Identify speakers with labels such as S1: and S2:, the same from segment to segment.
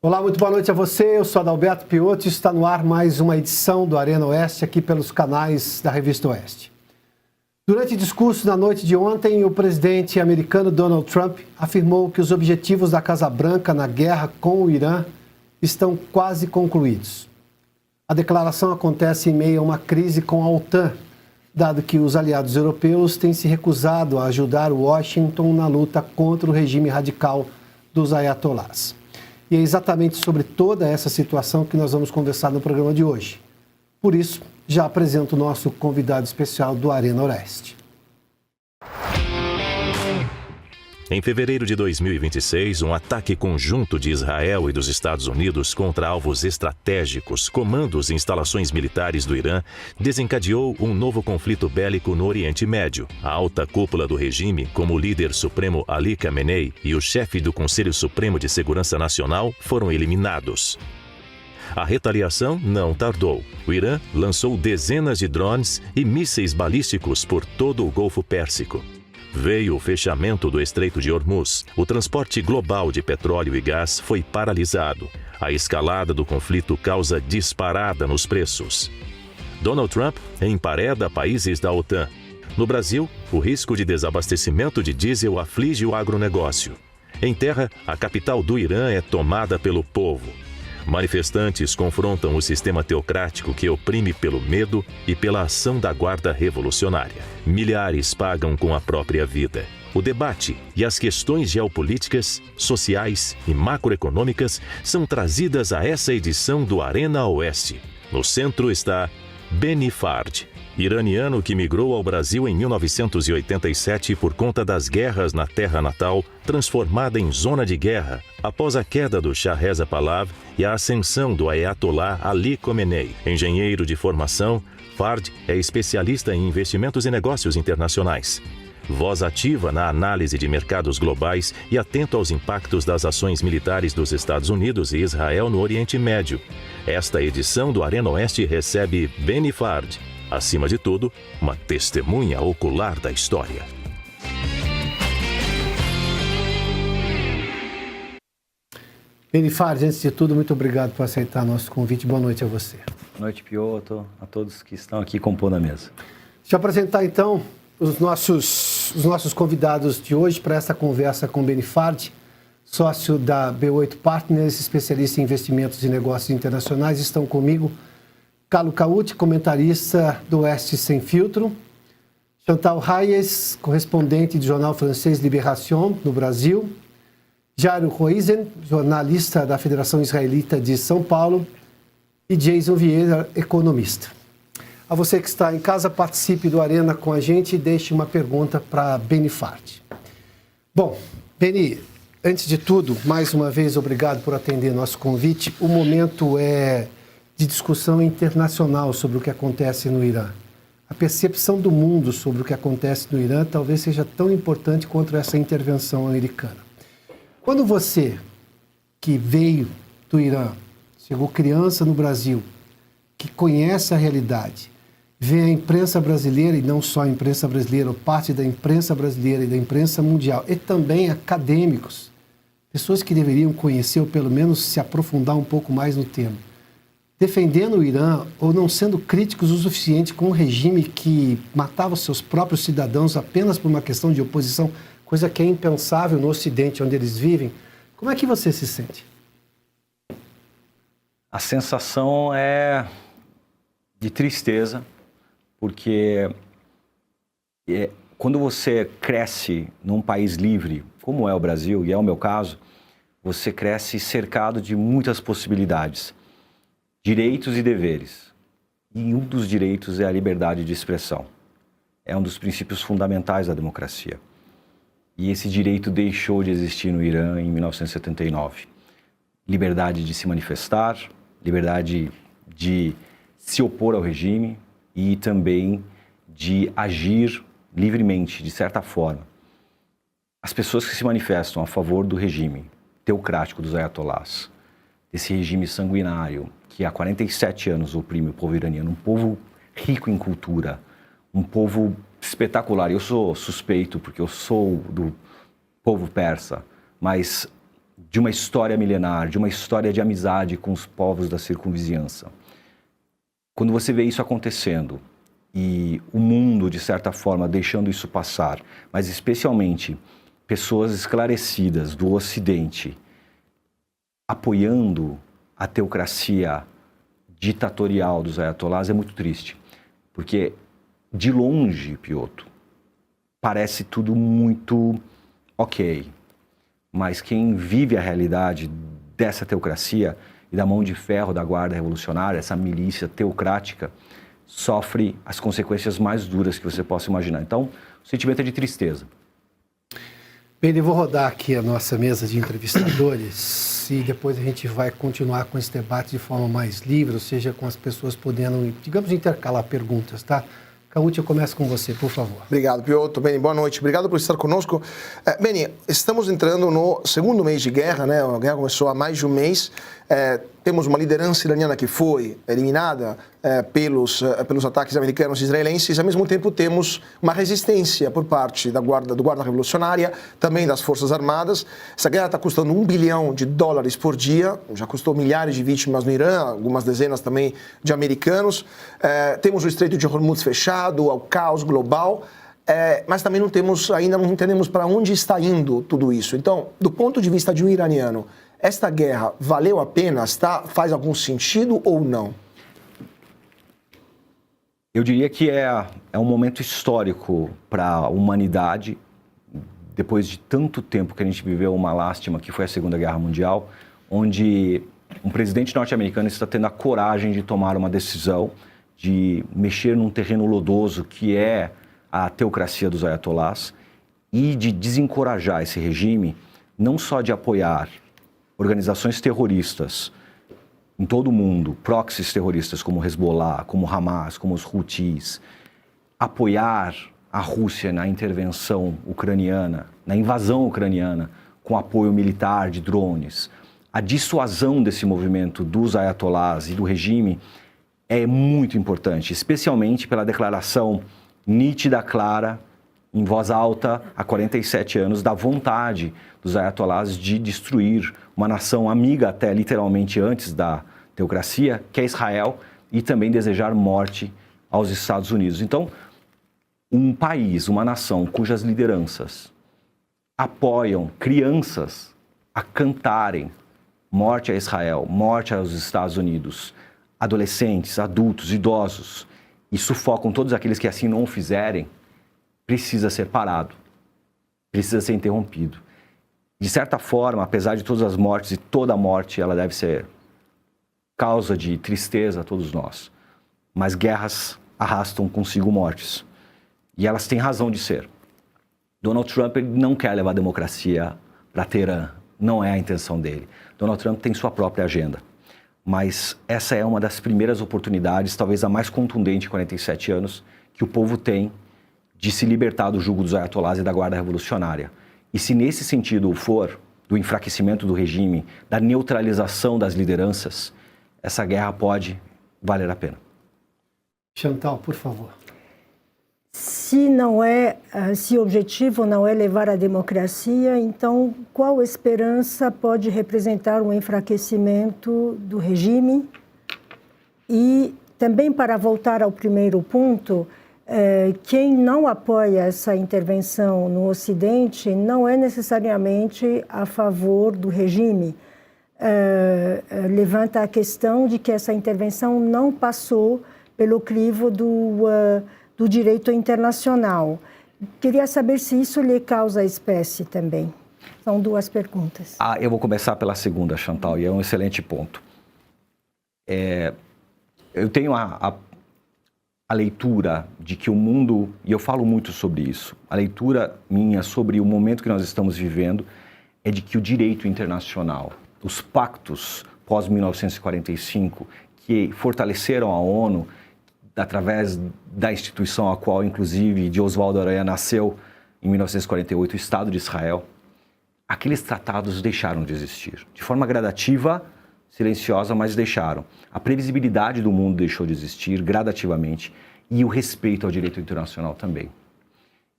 S1: Olá, muito boa noite a você. Eu sou Adalberto Piotto e está no ar mais uma edição do Arena Oeste aqui pelos canais da Revista Oeste. Durante discurso na noite de ontem, o presidente americano Donald Trump afirmou que os objetivos da Casa Branca na guerra com o Irã estão quase concluídos. A declaração acontece em meio a uma crise com a OTAN, dado que os aliados europeus têm se recusado a ajudar Washington na luta contra o regime radical dos ayatolás. E é exatamente sobre toda essa situação que nós vamos conversar no programa de hoje. Por isso, já apresento o nosso convidado especial do Arena Oeste.
S2: Em fevereiro de 2026, um ataque conjunto de Israel e dos Estados Unidos contra alvos estratégicos, comandos e instalações militares do Irã, desencadeou um novo conflito bélico no Oriente Médio. A alta cúpula do regime, como o líder supremo Ali Khamenei e o chefe do Conselho Supremo de Segurança Nacional, foram eliminados. A retaliação não tardou. O Irã lançou dezenas de drones e mísseis balísticos por todo o Golfo Pérsico. Veio o fechamento do Estreito de Hormuz. O transporte global de petróleo e gás foi paralisado. A escalada do conflito causa disparada nos preços. Donald Trump empareda países da OTAN. No Brasil, o risco de desabastecimento de diesel aflige o agronegócio. Em terra, a capital do Irã é tomada pelo povo. Manifestantes confrontam o sistema teocrático que oprime pelo medo e pela ação da Guarda Revolucionária. Milhares pagam com a própria vida. O debate e as questões geopolíticas, sociais e macroeconômicas são trazidas a essa edição do Arena Oeste. No centro está Benny Fard, iraniano que migrou ao Brasil em 1987 por conta das guerras na terra natal, transformada em zona de guerra após a queda do Shah Reza Pahlavi e a ascensão do Ayatollah Ali Khamenei. Engenheiro de formação, Fard é especialista em investimentos e negócios internacionais. Voz ativa na análise de mercados globais e atento aos impactos das ações militares dos Estados Unidos e Israel no Oriente Médio. Esta edição do Arena Oeste recebe Benny Fard. Acima de tudo, uma testemunha ocular da história.
S1: Benny Fard, antes de tudo, muito obrigado por aceitar nosso convite. Boa noite a você.
S3: Boa noite, Piotto, a todos que estão aqui compondo a mesa.
S1: Deixa eu apresentar, então, os nossos convidados de hoje para essa conversa com Benny Fard, sócio da B8 Partners, especialista em investimentos e negócios internacionais. Estão comigo Carlo Cauti, comentarista do Oeste Sem Filtro, Chantal Hayes, correspondente do jornal francês Libération, no Brasil, Jairo Roizen, jornalista da Federação Israelita de São Paulo, e Jason Vieira, economista. A você que está em casa, participe do Arena com a gente e deixe uma pergunta para Benny Fard. Bom, Benny, antes de tudo, mais uma vez, obrigado por atender nosso convite. O momento é de discussão internacional sobre o que acontece no Irã. A percepção do mundo sobre o que acontece no Irã talvez seja tão importante quanto essa intervenção americana. Quando você, que veio do Irã, chegou criança no Brasil, que conhece a realidade, vê a imprensa brasileira, e não só a imprensa brasileira, ou parte da imprensa brasileira e da imprensa mundial, e também acadêmicos, pessoas que deveriam conhecer ou pelo menos se aprofundar um pouco mais no tema, defendendo o Irã ou não sendo críticos o suficiente com um regime que matava os seus próprios cidadãos apenas por uma questão de oposição, coisa que é impensável no Ocidente, onde eles vivem, como é que você se sente?
S3: A sensação é de tristeza, porque quando você cresce num país livre, como é o Brasil, e é o meu caso, você cresce cercado de muitas possibilidades. Direitos e deveres. E um dos direitos é a liberdade de expressão. É um dos princípios fundamentais da democracia. E esse direito deixou de existir no Irã em 1979. Liberdade de se manifestar, liberdade de se opor ao regime e também de agir livremente, de certa forma. As pessoas que se manifestam a favor do regime teocrático dos ayatolás, desse regime sanguinário, que há 47 anos oprime o povo iraniano, um povo rico em cultura, um povo espetacular. Eu sou suspeito porque eu sou do povo persa, mas de uma história milenar, de uma história de amizade com os povos da circunvizinhança. Quando você vê isso acontecendo e o mundo, de certa forma, deixando isso passar, mas especialmente pessoas esclarecidas do Ocidente apoiando a teocracia ditatorial dos ayatolás, é muito triste. Porque, de longe, Piotr, parece tudo muito ok. Mas quem vive a realidade dessa teocracia e da mão de ferro da Guarda Revolucionária, essa milícia teocrática, sofre as consequências mais duras que você possa imaginar. Então, o sentimento é de tristeza.
S1: Bem, eu vou rodar aqui a nossa mesa de entrevistadores e depois a gente vai continuar com esse debate de forma mais livre, ou seja, com as pessoas podendo, digamos, intercalar perguntas, tá? Cauti, eu começo com você, por favor.
S4: Obrigado, Piotr. Bem, boa noite. Obrigado por estar conosco. Beni, estamos entrando no segundo mês de guerra, né? A guerra começou há mais de um mês. Temos uma liderança iraniana que foi eliminada pelos ataques americanos e israelenses. Ao mesmo tempo, temos uma resistência por parte do Guarda Revolucionária, também das Forças Armadas. Essa guerra está custando $1 bilhão por dia. Já custou milhares de vítimas no Irã, algumas dezenas também de americanos. Temos o Estreito de Hormuz fechado, o caos global. Mas também ainda não entendemos para onde está indo tudo isso. Então, do ponto de vista de um iraniano, esta guerra valeu a pena? Faz algum sentido ou não?
S3: Eu diria que é um momento histórico para a humanidade. Depois de tanto tempo que a gente viveu uma lástima, que foi a Segunda Guerra Mundial, onde um presidente norte-americano está tendo a coragem de tomar uma decisão, de mexer num terreno lodoso que é a teocracia dos ayatolás e de desencorajar esse regime, não só de apoiar organizações terroristas em todo o mundo, proxies terroristas como o Hezbollah, como o Hamas, como os Houthis, apoiar a Rússia na intervenção ucraniana, na invasão ucraniana, com apoio militar de drones, a dissuasão desse movimento dos ayatolás e do regime é muito importante, especialmente pela declaração nítida, clara, em voz alta, há 47 anos, da vontade dos ayatolás de destruir uma nação amiga até literalmente antes da teocracia, que é Israel, e também desejar morte aos Estados Unidos. Então, um país, uma nação cujas lideranças apoiam crianças a cantarem morte a Israel, morte aos Estados Unidos, adolescentes, adultos, idosos, e sufocam todos aqueles que assim não o fizerem, precisa ser parado, precisa ser interrompido. De certa forma, apesar de todas as mortes, e toda a morte ela deve ser causa de tristeza a todos nós, mas guerras arrastam consigo mortes, e elas têm razão de ser. Donald Trump ele não quer levar a democracia para Teherã, não é a intenção dele. Donald Trump tem sua própria agenda. Mas essa é uma das primeiras oportunidades, talvez a mais contundente em 47 anos, que o povo tem de se libertar do jugo dos ayatolás e da Guarda Revolucionária. E se nesse sentido for, do enfraquecimento do regime, da neutralização das lideranças, essa guerra pode valer a pena.
S1: Chantal, por favor.
S5: Se o objetivo não é levar a democracia, então qual esperança pode representar um enfraquecimento do regime? E também, para voltar ao primeiro ponto, quem não apoia essa intervenção no Ocidente não é necessariamente a favor do regime. Levanta a questão de que essa intervenção não passou pelo crivo do direito internacional. Queria saber se isso lhe causa espécie também. São duas perguntas.
S3: Eu vou começar pela segunda, Chantal, e é um excelente ponto. Eu tenho a leitura de que o mundo, e eu falo muito sobre isso, a leitura minha sobre o momento que nós estamos vivendo é de que o direito internacional, os pactos pós-1945, que fortaleceram a ONU, através da instituição a qual, inclusive, de Oswaldo Aranha nasceu em 1948, o Estado de Israel, aqueles tratados deixaram de existir. De forma gradativa, silenciosa, mas deixaram. A previsibilidade do mundo deixou de existir gradativamente e o respeito ao direito internacional também.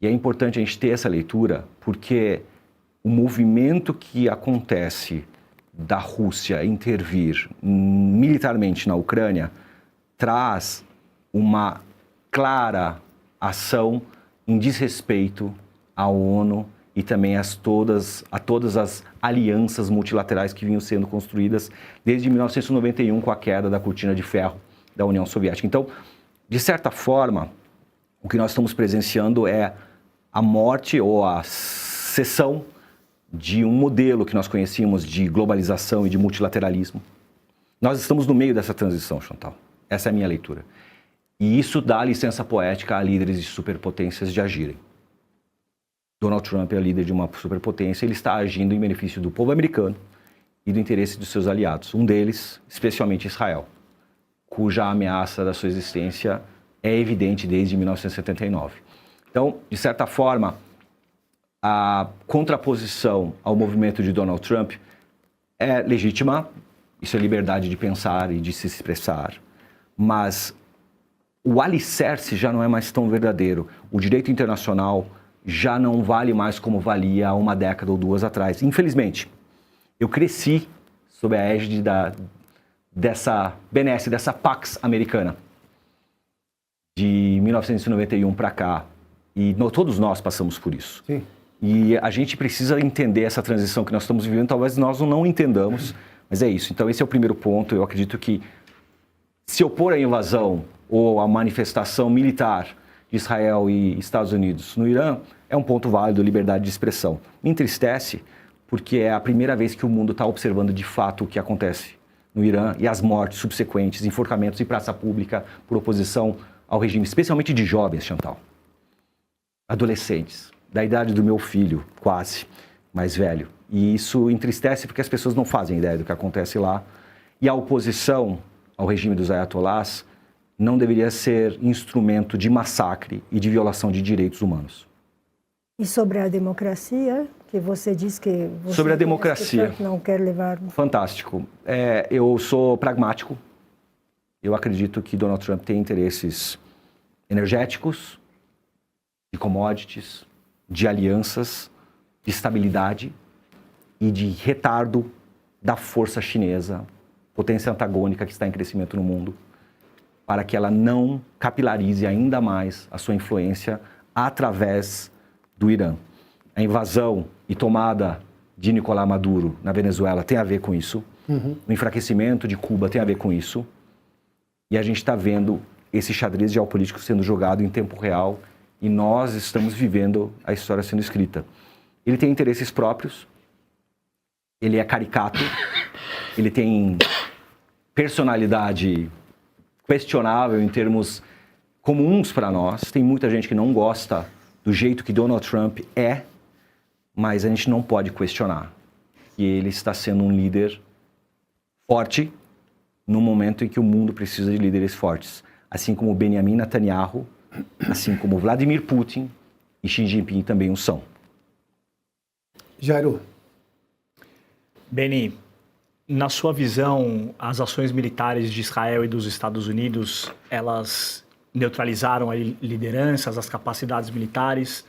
S3: E é importante a gente ter essa leitura porque o movimento que acontece da Rússia intervir militarmente na Ucrânia traz uma clara ação em desrespeito à ONU e também a todas as alianças multilaterais que vinham sendo construídas desde 1991 com a queda da cortina de ferro da União Soviética. Então, de certa forma, o que nós estamos presenciando é a morte ou a cessão de um modelo que nós conhecíamos de globalização e de multilateralismo. Nós estamos no meio dessa transição, Chantal. Essa é a minha leitura. E isso dá licença poética a líderes de superpotências de agirem. Donald Trump é líder de uma superpotência, ele está agindo em benefício do povo americano e do interesse dos seus aliados. Um deles, especialmente Israel, cuja ameaça da sua existência é evidente desde 1979. Então, de certa forma, a contraposição ao movimento de Donald Trump é legítima, isso é liberdade de pensar e de se expressar, mas o alicerce já não é mais tão verdadeiro. O direito internacional já não vale mais como valia há uma década ou duas atrás. Infelizmente, eu cresci sob a égide dessa benesse, dessa Pax americana, de 1991 para cá. E todos nós passamos por isso.
S1: Sim.
S3: E a gente precisa entender essa transição que nós estamos vivendo. Talvez nós não entendamos, mas é isso. Então, esse é o primeiro ponto. Eu acredito que se opor à invasão ou à manifestação militar de Israel e Estados Unidos no Irã é um ponto válido, liberdade de expressão. Me entristece porque é a primeira vez que o mundo está observando de fato o que acontece no Irã e as mortes subsequentes, enforcamentos em praça pública por oposição ao regime, especialmente de jovens, Chantal. Adolescentes, da idade do meu filho, quase, mais velho. E isso entristece porque as pessoas não fazem ideia do que acontece lá. E a oposição ao regime dos ayatolás não deveria ser instrumento de massacre e de violação de direitos humanos.
S5: E sobre a democracia, que você diz que você
S3: sobre a democracia,
S5: não quer levar...
S3: Fantástico. Eu sou pragmático. Eu acredito que Donald Trump tem interesses energéticos, de commodities, de alianças, de estabilidade e de retardo da força chinesa, potência antagônica que está em crescimento no mundo, para que ela não capilarize ainda mais a sua influência através do Irã. A invasão e tomada de Nicolás Maduro na Venezuela tem a ver com isso. O enfraquecimento de Cuba tem a ver com isso. E a gente está vendo esse xadrez geopolítico sendo jogado em tempo real e nós estamos vivendo a história sendo escrita. Ele tem interesses próprios, ele é caricato, ele tem personalidade questionável em termos comuns para nós. Tem muita gente que não gosta do jeito que Donald Trump é, mas a gente não pode questionar. E ele está sendo um líder forte no momento em que o mundo precisa de líderes fortes. Assim como Benjamin Netanyahu, assim como Vladimir Putin e Xi Jinping também o são.
S1: Jairo.
S6: Beni, na sua visão, as ações militares de Israel e dos Estados Unidos, elas neutralizaram as lideranças, as capacidades militares,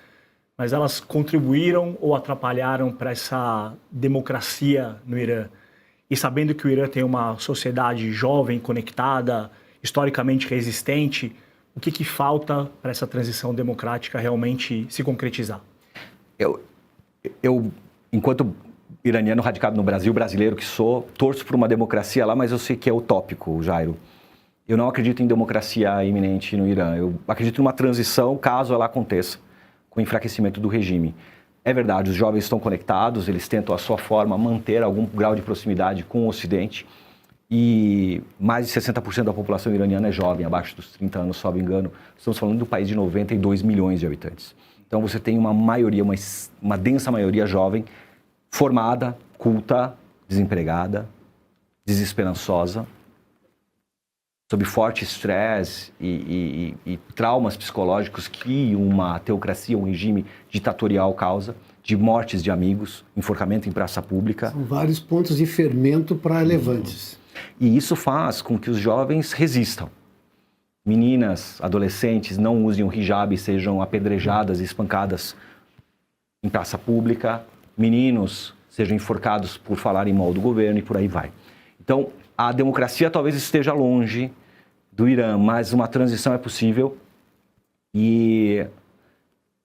S6: mas elas contribuíram ou atrapalharam para essa democracia no Irã? E sabendo que o Irã tem uma sociedade jovem, conectada, historicamente resistente, o que falta para essa transição democrática realmente se concretizar?
S3: Eu enquanto iraniano radicado no Brasil, brasileiro que sou, torço por uma democracia lá, mas eu sei que é utópico, Jairo. Eu não acredito em democracia iminente no Irã. Eu acredito numa transição, caso ela aconteça, com o enfraquecimento do regime. É verdade, os jovens estão conectados, eles tentam, à sua forma, manter algum grau de proximidade com o Ocidente. E mais de 60% da população iraniana é jovem, abaixo dos 30 anos, salvo engano. Estamos falando de um país de 92 milhões de habitantes. Então você tem uma maioria, uma densa maioria jovem, formada, culta, desempregada, desesperançosa, sob forte estresse e traumas psicológicos que uma teocracia, um regime ditatorial causa, de mortes de amigos, enforcamento em praça pública.
S1: São vários pontos de fermento para levantes.
S3: E isso faz com que os jovens resistam. Meninas, adolescentes não usem o hijab e sejam apedrejadas e espancadas em praça pública. meninos sejam enforcados por falarem mal do governo e por aí vai. Então, a democracia talvez esteja longe do Irã, mas uma transição é possível. E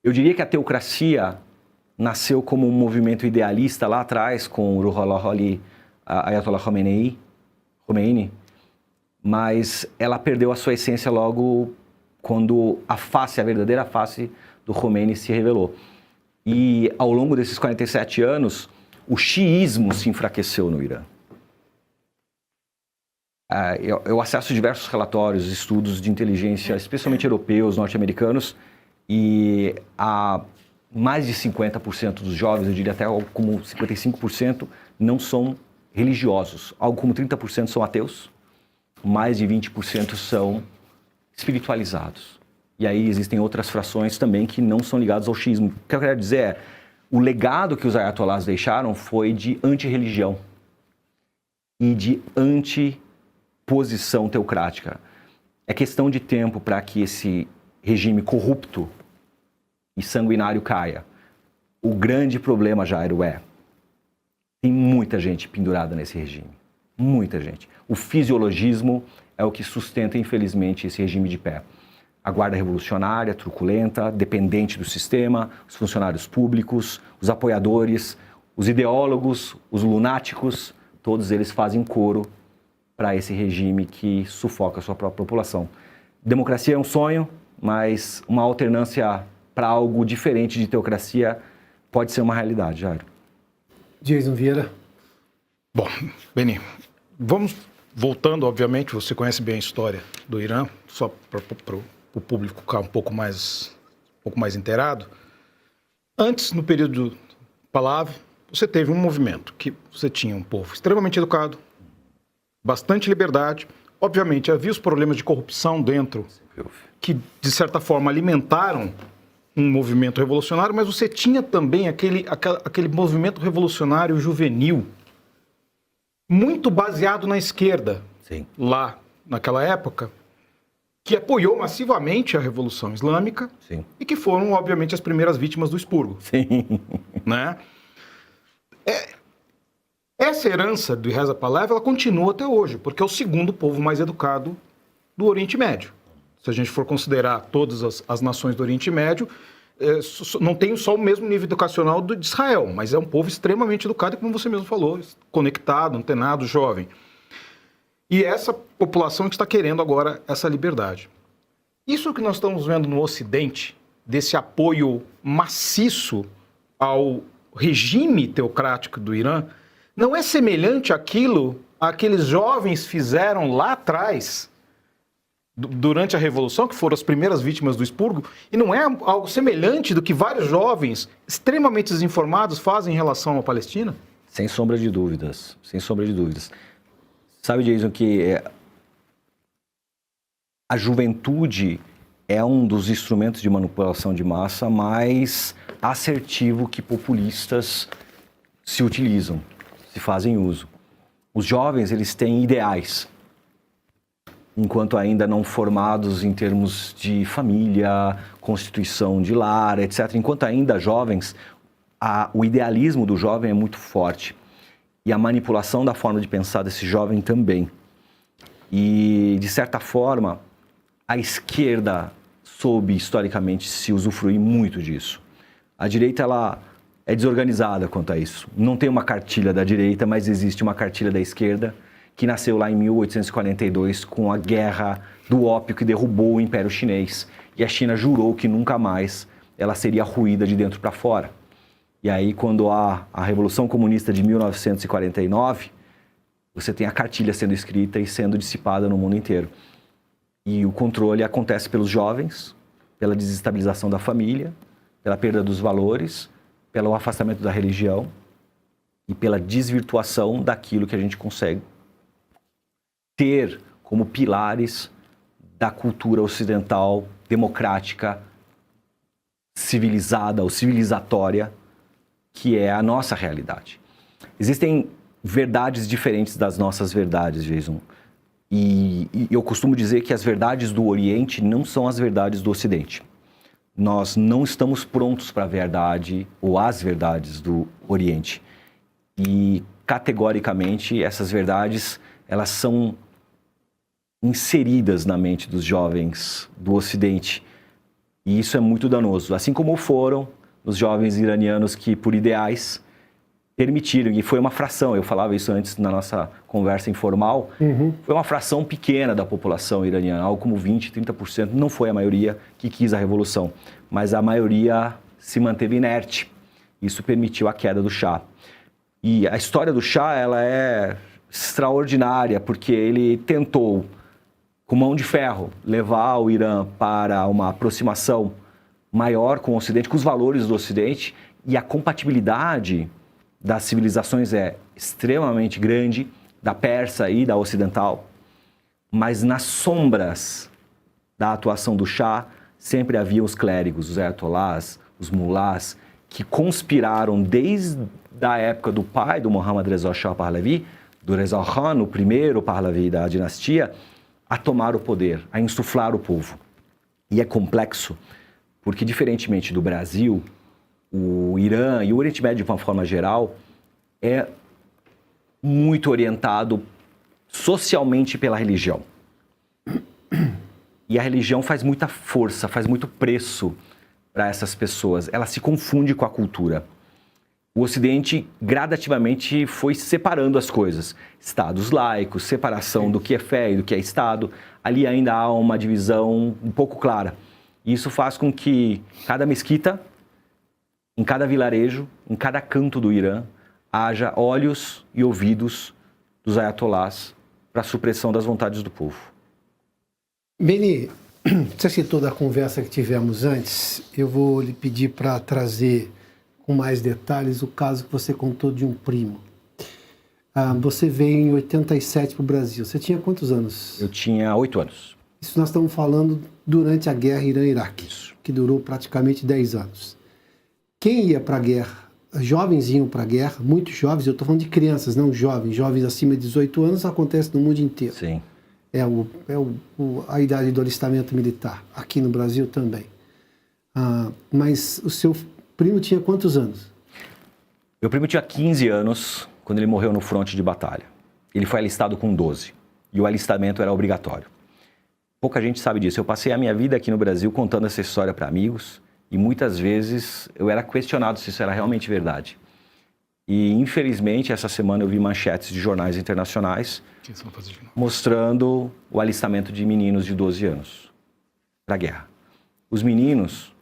S3: eu diria que a teocracia nasceu como um movimento idealista lá atrás, com o Ruhollah Ali, Ayatollah Khomeini, mas ela perdeu a sua essência logo quando a verdadeira face do Khomeini se revelou. E ao longo desses 47 anos, o xiismo se enfraqueceu no Irã. Eu acesso diversos relatórios, estudos de inteligência, especialmente europeus, norte-americanos, e mais de 50% dos jovens, eu diria até algo como 55%, não são religiosos. Algo como 30% são ateus, mais de 20% são espiritualizados. E aí existem outras frações também que não são ligadas ao xiismo. O que eu quero dizer é, o legado que os ayatollahs deixaram foi de anti-religião e de anti-posição teocrática. É questão de tempo para que esse regime corrupto e sanguinário caia. O grande problema, Jairo, tem muita gente pendurada nesse regime. Muita gente. O fisiologismo é o que sustenta, infelizmente, esse regime de pé. A guarda revolucionária, truculenta, dependente do sistema, os funcionários públicos, os apoiadores, os ideólogos, os lunáticos, todos eles fazem coro para esse regime que sufoca a sua própria população. Democracia é um sonho, mas uma alternância para algo diferente de teocracia pode ser uma realidade, Jairo.
S1: Jason Vieira.
S7: Bom, Beni, vamos voltando, obviamente, você conhece bem a história do Irã, só para o público ficar um pouco mais inteirado. Antes, no período do Pahlavi, você teve um movimento que você tinha um povo extremamente educado, bastante liberdade. Obviamente, havia os problemas de corrupção dentro, que, de certa forma, alimentaram um movimento revolucionário, mas você tinha também aquele movimento revolucionário juvenil, muito baseado na esquerda,
S3: Sim.
S7: Lá naquela época, que apoiou massivamente a Revolução Islâmica.
S3: Sim.
S7: E que foram, obviamente, as primeiras vítimas do expurgo.
S3: Sim.
S7: Né? Essa herança do Reza Pahlavi, ela continua até hoje, porque é o segundo povo mais educado do Oriente Médio. Se a gente for considerar todas as nações do Oriente Médio, não tem só o mesmo nível educacional de Israel, mas é um povo extremamente educado, como você mesmo falou, conectado, antenado, jovem. E essa população que está querendo agora essa liberdade. Isso que nós estamos vendo no Ocidente, desse apoio maciço ao regime teocrático do Irã, não é semelhante àquilo que aqueles jovens fizeram lá atrás, durante a Revolução, que foram as primeiras vítimas do expurgo, e não é algo semelhante do que vários jovens extremamente desinformados fazem em relação à Palestina?
S3: Sem sombra de dúvidas, sem sombra de dúvidas. Sabe, Jason, que a juventude é um dos instrumentos de manipulação de massa mais assertivo que populistas se utilizam, se fazem uso. Os jovens, eles têm ideais, enquanto ainda não formados em termos de família, constituição de lar, etc. Enquanto ainda jovens, o idealismo do jovem é muito forte. E a manipulação da forma de pensar desse jovem também. E, de certa forma, a esquerda soube, historicamente, se usufruir muito disso. A direita, ela é desorganizada quanto a isso. Não tem uma cartilha da direita, mas existe uma cartilha da esquerda, que nasceu lá em 1842 com a guerra do ópio que derrubou o Império Chinês. E a China jurou que nunca mais ela seria ruída de dentro para fora. E aí, quando há a Revolução Comunista de 1949, você tem a cartilha sendo escrita e sendo dissipada no mundo inteiro. E o controle acontece pelos jovens, pela desestabilização da família, pela perda dos valores, pelo afastamento da religião e pela desvirtuação daquilo que a gente consegue ter como pilares da cultura ocidental, democrática, civilizada ou civilizatória, que é a nossa realidade. Existem verdades diferentes das nossas verdades, Jason. E eu costumo dizer que as verdades do Oriente não são as verdades do Ocidente. Nós não estamos prontos para a verdade ou as verdades do Oriente. E, categoricamente, essas verdades, elas são inseridas na mente dos jovens do Ocidente. E isso é muito danoso. Assim como foram os jovens iranianos que, por ideais, permitiram, e foi uma fração, eu falava isso antes na nossa conversa informal, foi uma fração pequena da população iraniana, algo como 20%, 30%, não foi a maioria que quis a revolução, mas a maioria se manteve inerte. Isso permitiu a queda do Shah. E a história do Shah, ela é extraordinária, porque ele tentou, com mão de ferro, levar o Irã para uma aproximação maior com o Ocidente, com os valores do Ocidente, e a compatibilidade das civilizações é extremamente grande, da persa e da ocidental, mas nas sombras da atuação do Shah sempre havia os clérigos, os ayatollahs, os mullahs, que conspiraram desde a época do pai do Mohammad Reza Shah Pahlavi, do Reza Khan, o primeiro Pahlavi da dinastia, a tomar o poder, a insuflar o povo. E é complexo, porque diferentemente do Brasil, o Irã e o Oriente Médio, de uma forma geral, é muito orientado socialmente pela religião. E a religião faz muita força, faz muito preço para essas pessoas. Ela se confunde com a cultura. O Ocidente gradativamente foi separando as coisas. Estados laicos, separação do que é fé e do que é Estado. Ali ainda há uma divisão um pouco clara. E isso faz com que cada mesquita, em cada vilarejo, em cada canto do Irã, haja olhos e ouvidos dos ayatollahs para a supressão das vontades do povo.
S1: Beni, você citou da conversa que tivemos antes, eu vou lhe pedir para trazer com mais detalhes o caso que você contou de um primo. Você veio em 87 para o Brasil. Você tinha quantos anos?
S3: Eu tinha 8 anos.
S1: Isso nós estamos falando durante a guerra Irã-Iraque, que durou praticamente 10 anos. Quem ia para a guerra? Jovens iam para a guerra, muitos jovens, eu estou falando de crianças, não jovens. Jovens acima de 18 anos acontece no mundo inteiro.
S3: Sim.
S1: A idade do alistamento militar, aqui no Brasil também. Mas o seu primo tinha quantos anos?
S3: Meu primo tinha 15 anos quando ele morreu no fronte de batalha. Ele foi alistado com 12 e o alistamento era obrigatório. Pouca gente sabe disso. Eu passei a minha vida aqui no Brasil contando essa história para amigos e muitas vezes eu era questionado se isso era realmente verdade. E infelizmente essa semana eu vi manchetes de jornais internacionais mostrando o alistamento de meninos de 12 anos para a guerra. Os meninos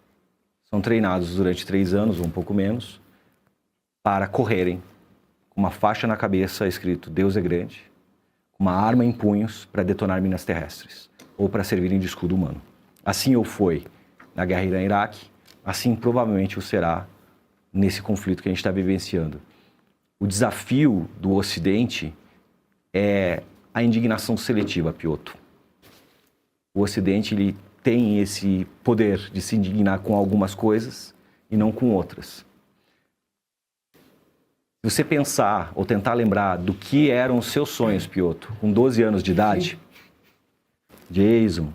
S3: são treinados durante 3 anos, ou um pouco menos, para correrem com uma faixa na cabeça escrito Deus é grande, com uma arma em punhos para detonar minas terrestres, ou para servirem de escudo humano. Assim ou foi na guerra Irã-Iraque, assim provavelmente o será nesse conflito que a gente está vivenciando. O desafio do Ocidente é a indignação seletiva, Piotr. O Ocidente ele tem esse poder de se indignar com algumas coisas e não com outras. Se você pensar ou tentar lembrar do que eram os seus sonhos, Piotr, com 12 anos de idade, Jason,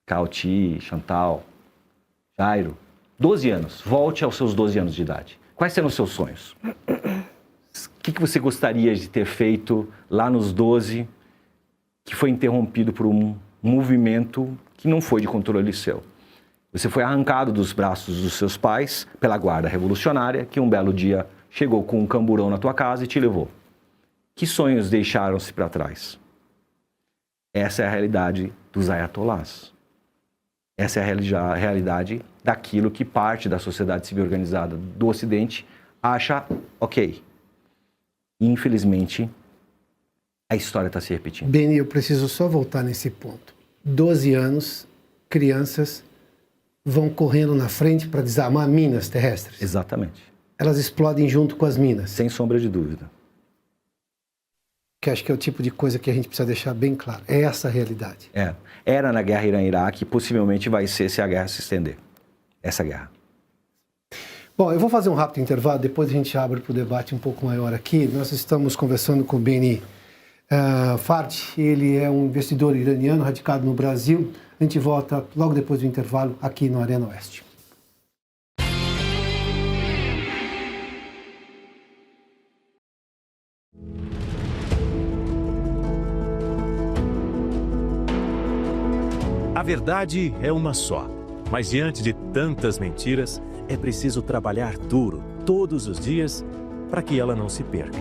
S3: Kauti, Chantal, Jairo, 12 anos, volte aos seus 12 anos de idade. Quais serão os seus sonhos? O que você gostaria de ter feito lá nos 12, que foi interrompido por um movimento que não foi de controle seu? Você foi arrancado dos braços dos seus pais pela guarda revolucionária, que um belo dia chegou com um camburão na tua casa e te levou. Que sonhos deixaram-se para trás? Essa é a realidade dos ayatollahs. Essa é a realidade daquilo que parte da sociedade civil organizada do Ocidente acha ok. Infelizmente, a história está se repetindo.
S1: Beni, eu preciso só voltar nesse ponto. 12 anos, crianças vão correndo na frente para desarmar minas terrestres.
S3: Exatamente.
S1: Elas explodem junto com as minas.
S3: Sem sombra de dúvida.
S1: Que acho que é o tipo de coisa que a gente precisa deixar bem claro. É essa a realidade.
S3: Era na guerra Irã-Iraque e possivelmente vai ser se a guerra se estender. Essa guerra.
S1: Bom, eu vou fazer um rápido intervalo, depois a gente abre para o debate um pouco maior aqui. Nós estamos conversando com o Beni Fard, ele é um investidor iraniano radicado no Brasil. A gente volta logo depois do intervalo aqui no Arena Oeste.
S2: A verdade é uma só, mas diante de tantas mentiras, é preciso trabalhar duro todos os dias para que ela não se perca.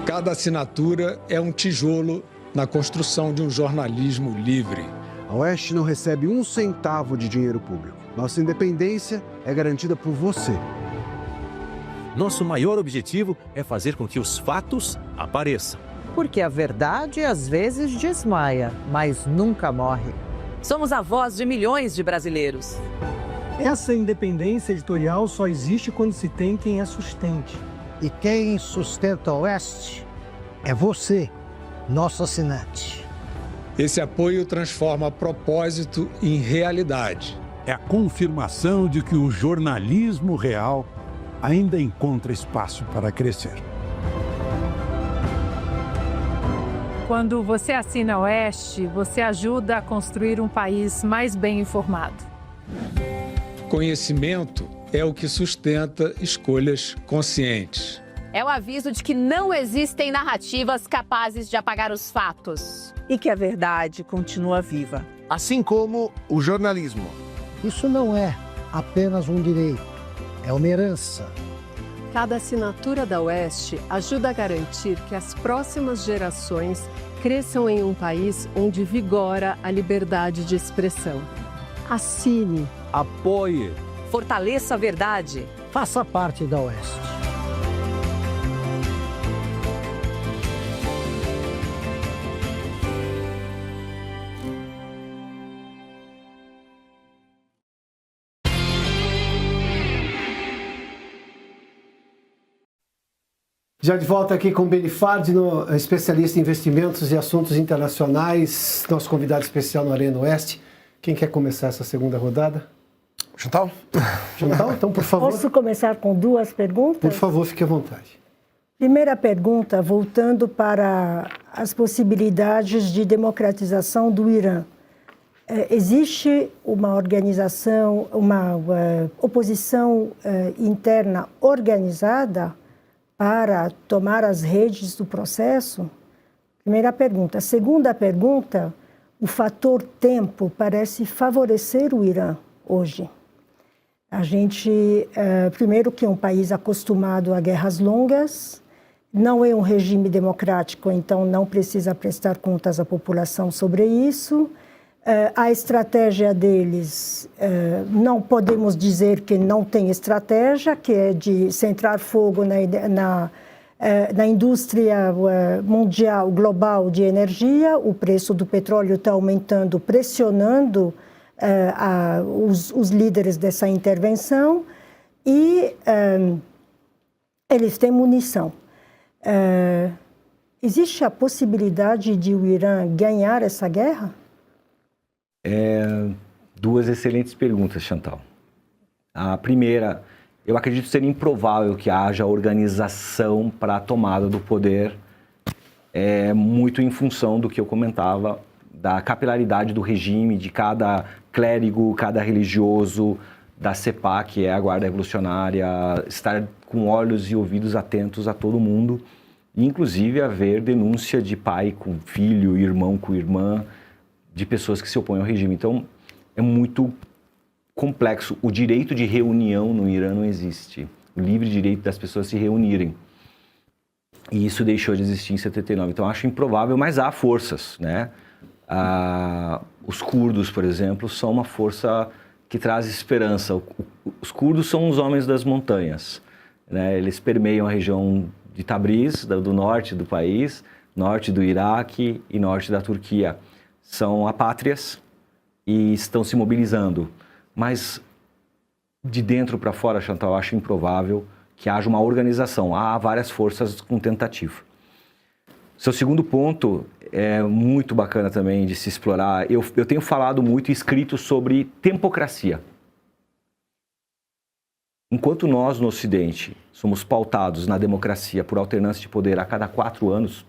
S8: Cada assinatura é um tijolo na construção de um jornalismo livre.
S9: A Oeste não recebe um centavo de dinheiro público. Nossa independência é garantida por você.
S2: Nosso maior objetivo é fazer com que os fatos apareçam.
S10: Porque a verdade às vezes desmaia, mas nunca morre.
S11: Somos a voz de milhões de brasileiros.
S12: Essa independência editorial só existe quando se tem quem a sustente.
S13: E quem sustenta a Oeste é você, nosso assinante.
S8: Esse apoio transforma propósito em realidade.
S14: É a confirmação de que o jornalismo real ainda encontra espaço para crescer.
S15: Quando você assina a Oeste, você ajuda a construir um país mais bem informado.
S8: Conhecimento é o que sustenta escolhas conscientes.
S16: É o aviso de que não existem narrativas capazes de apagar os fatos.
S10: E que a verdade continua viva.
S9: Assim como o jornalismo.
S13: Isso não é apenas um direito, é uma herança.
S17: Cada assinatura da Oeste ajuda a garantir que as próximas gerações cresçam em um país onde vigora a liberdade de expressão. Assine.
S14: Apoie.
S11: Fortaleça a verdade.
S13: Faça parte da Oeste.
S1: Já de volta aqui com o Beni Fard, especialista em investimentos e assuntos internacionais, nosso convidado especial no Arena Oeste. Quem quer começar essa segunda rodada?
S4: Chantal?
S1: Chantal, então, por favor.
S5: Posso começar com duas perguntas?
S1: Por favor, fique à vontade.
S5: Primeira pergunta, voltando para as possibilidades de democratização do Irã. Existe uma organização, uma oposição interna organizada para tomar as redes do processo? Primeira pergunta. Segunda pergunta, o fator tempo parece favorecer o Irã hoje. A gente, primeiro que é um país acostumado a guerras longas, não é um regime democrático, então não precisa prestar contas à população sobre isso. A estratégia deles, não podemos dizer que não tem estratégia, que é de centrar fogo na indústria mundial, global de energia. O preço do petróleo está aumentando, pressionando os líderes dessa intervenção. E eles têm munição. Existe a possibilidade de o Irã ganhar essa guerra?
S3: Duas excelentes perguntas, Chantal. A primeira, eu acredito ser improvável que haja organização para a tomada do poder, muito em função do que eu comentava, da capilaridade do regime, de cada clérigo, cada religioso, da CEPA, que é a Guarda Revolucionária, estar com olhos e ouvidos atentos a todo mundo, inclusive haver denúncia de pai com filho, irmão com irmã, de pessoas que se opõem ao regime. Então, é muito complexo. O direito de reunião no Irã não existe. O livre direito das pessoas se reunirem. E isso deixou de existir em 79. Então, acho improvável, mas há forças, né? Os curdos, por exemplo, são uma força que traz esperança. Os curdos são os homens das montanhas, né? Eles permeiam a região de Tabriz, do norte do país, norte do Iraque e norte da Turquia. São apátrias e estão se mobilizando. Mas de dentro para fora, Chantal, eu acho improvável que haja uma organização. Há várias forças com tentativa. Seu segundo ponto é muito bacana também de se explorar. Eu tenho falado muito e escrito sobre tempocracia. enquanto nós no Ocidente somos pautados na democracia por alternância de poder a cada 4 anos,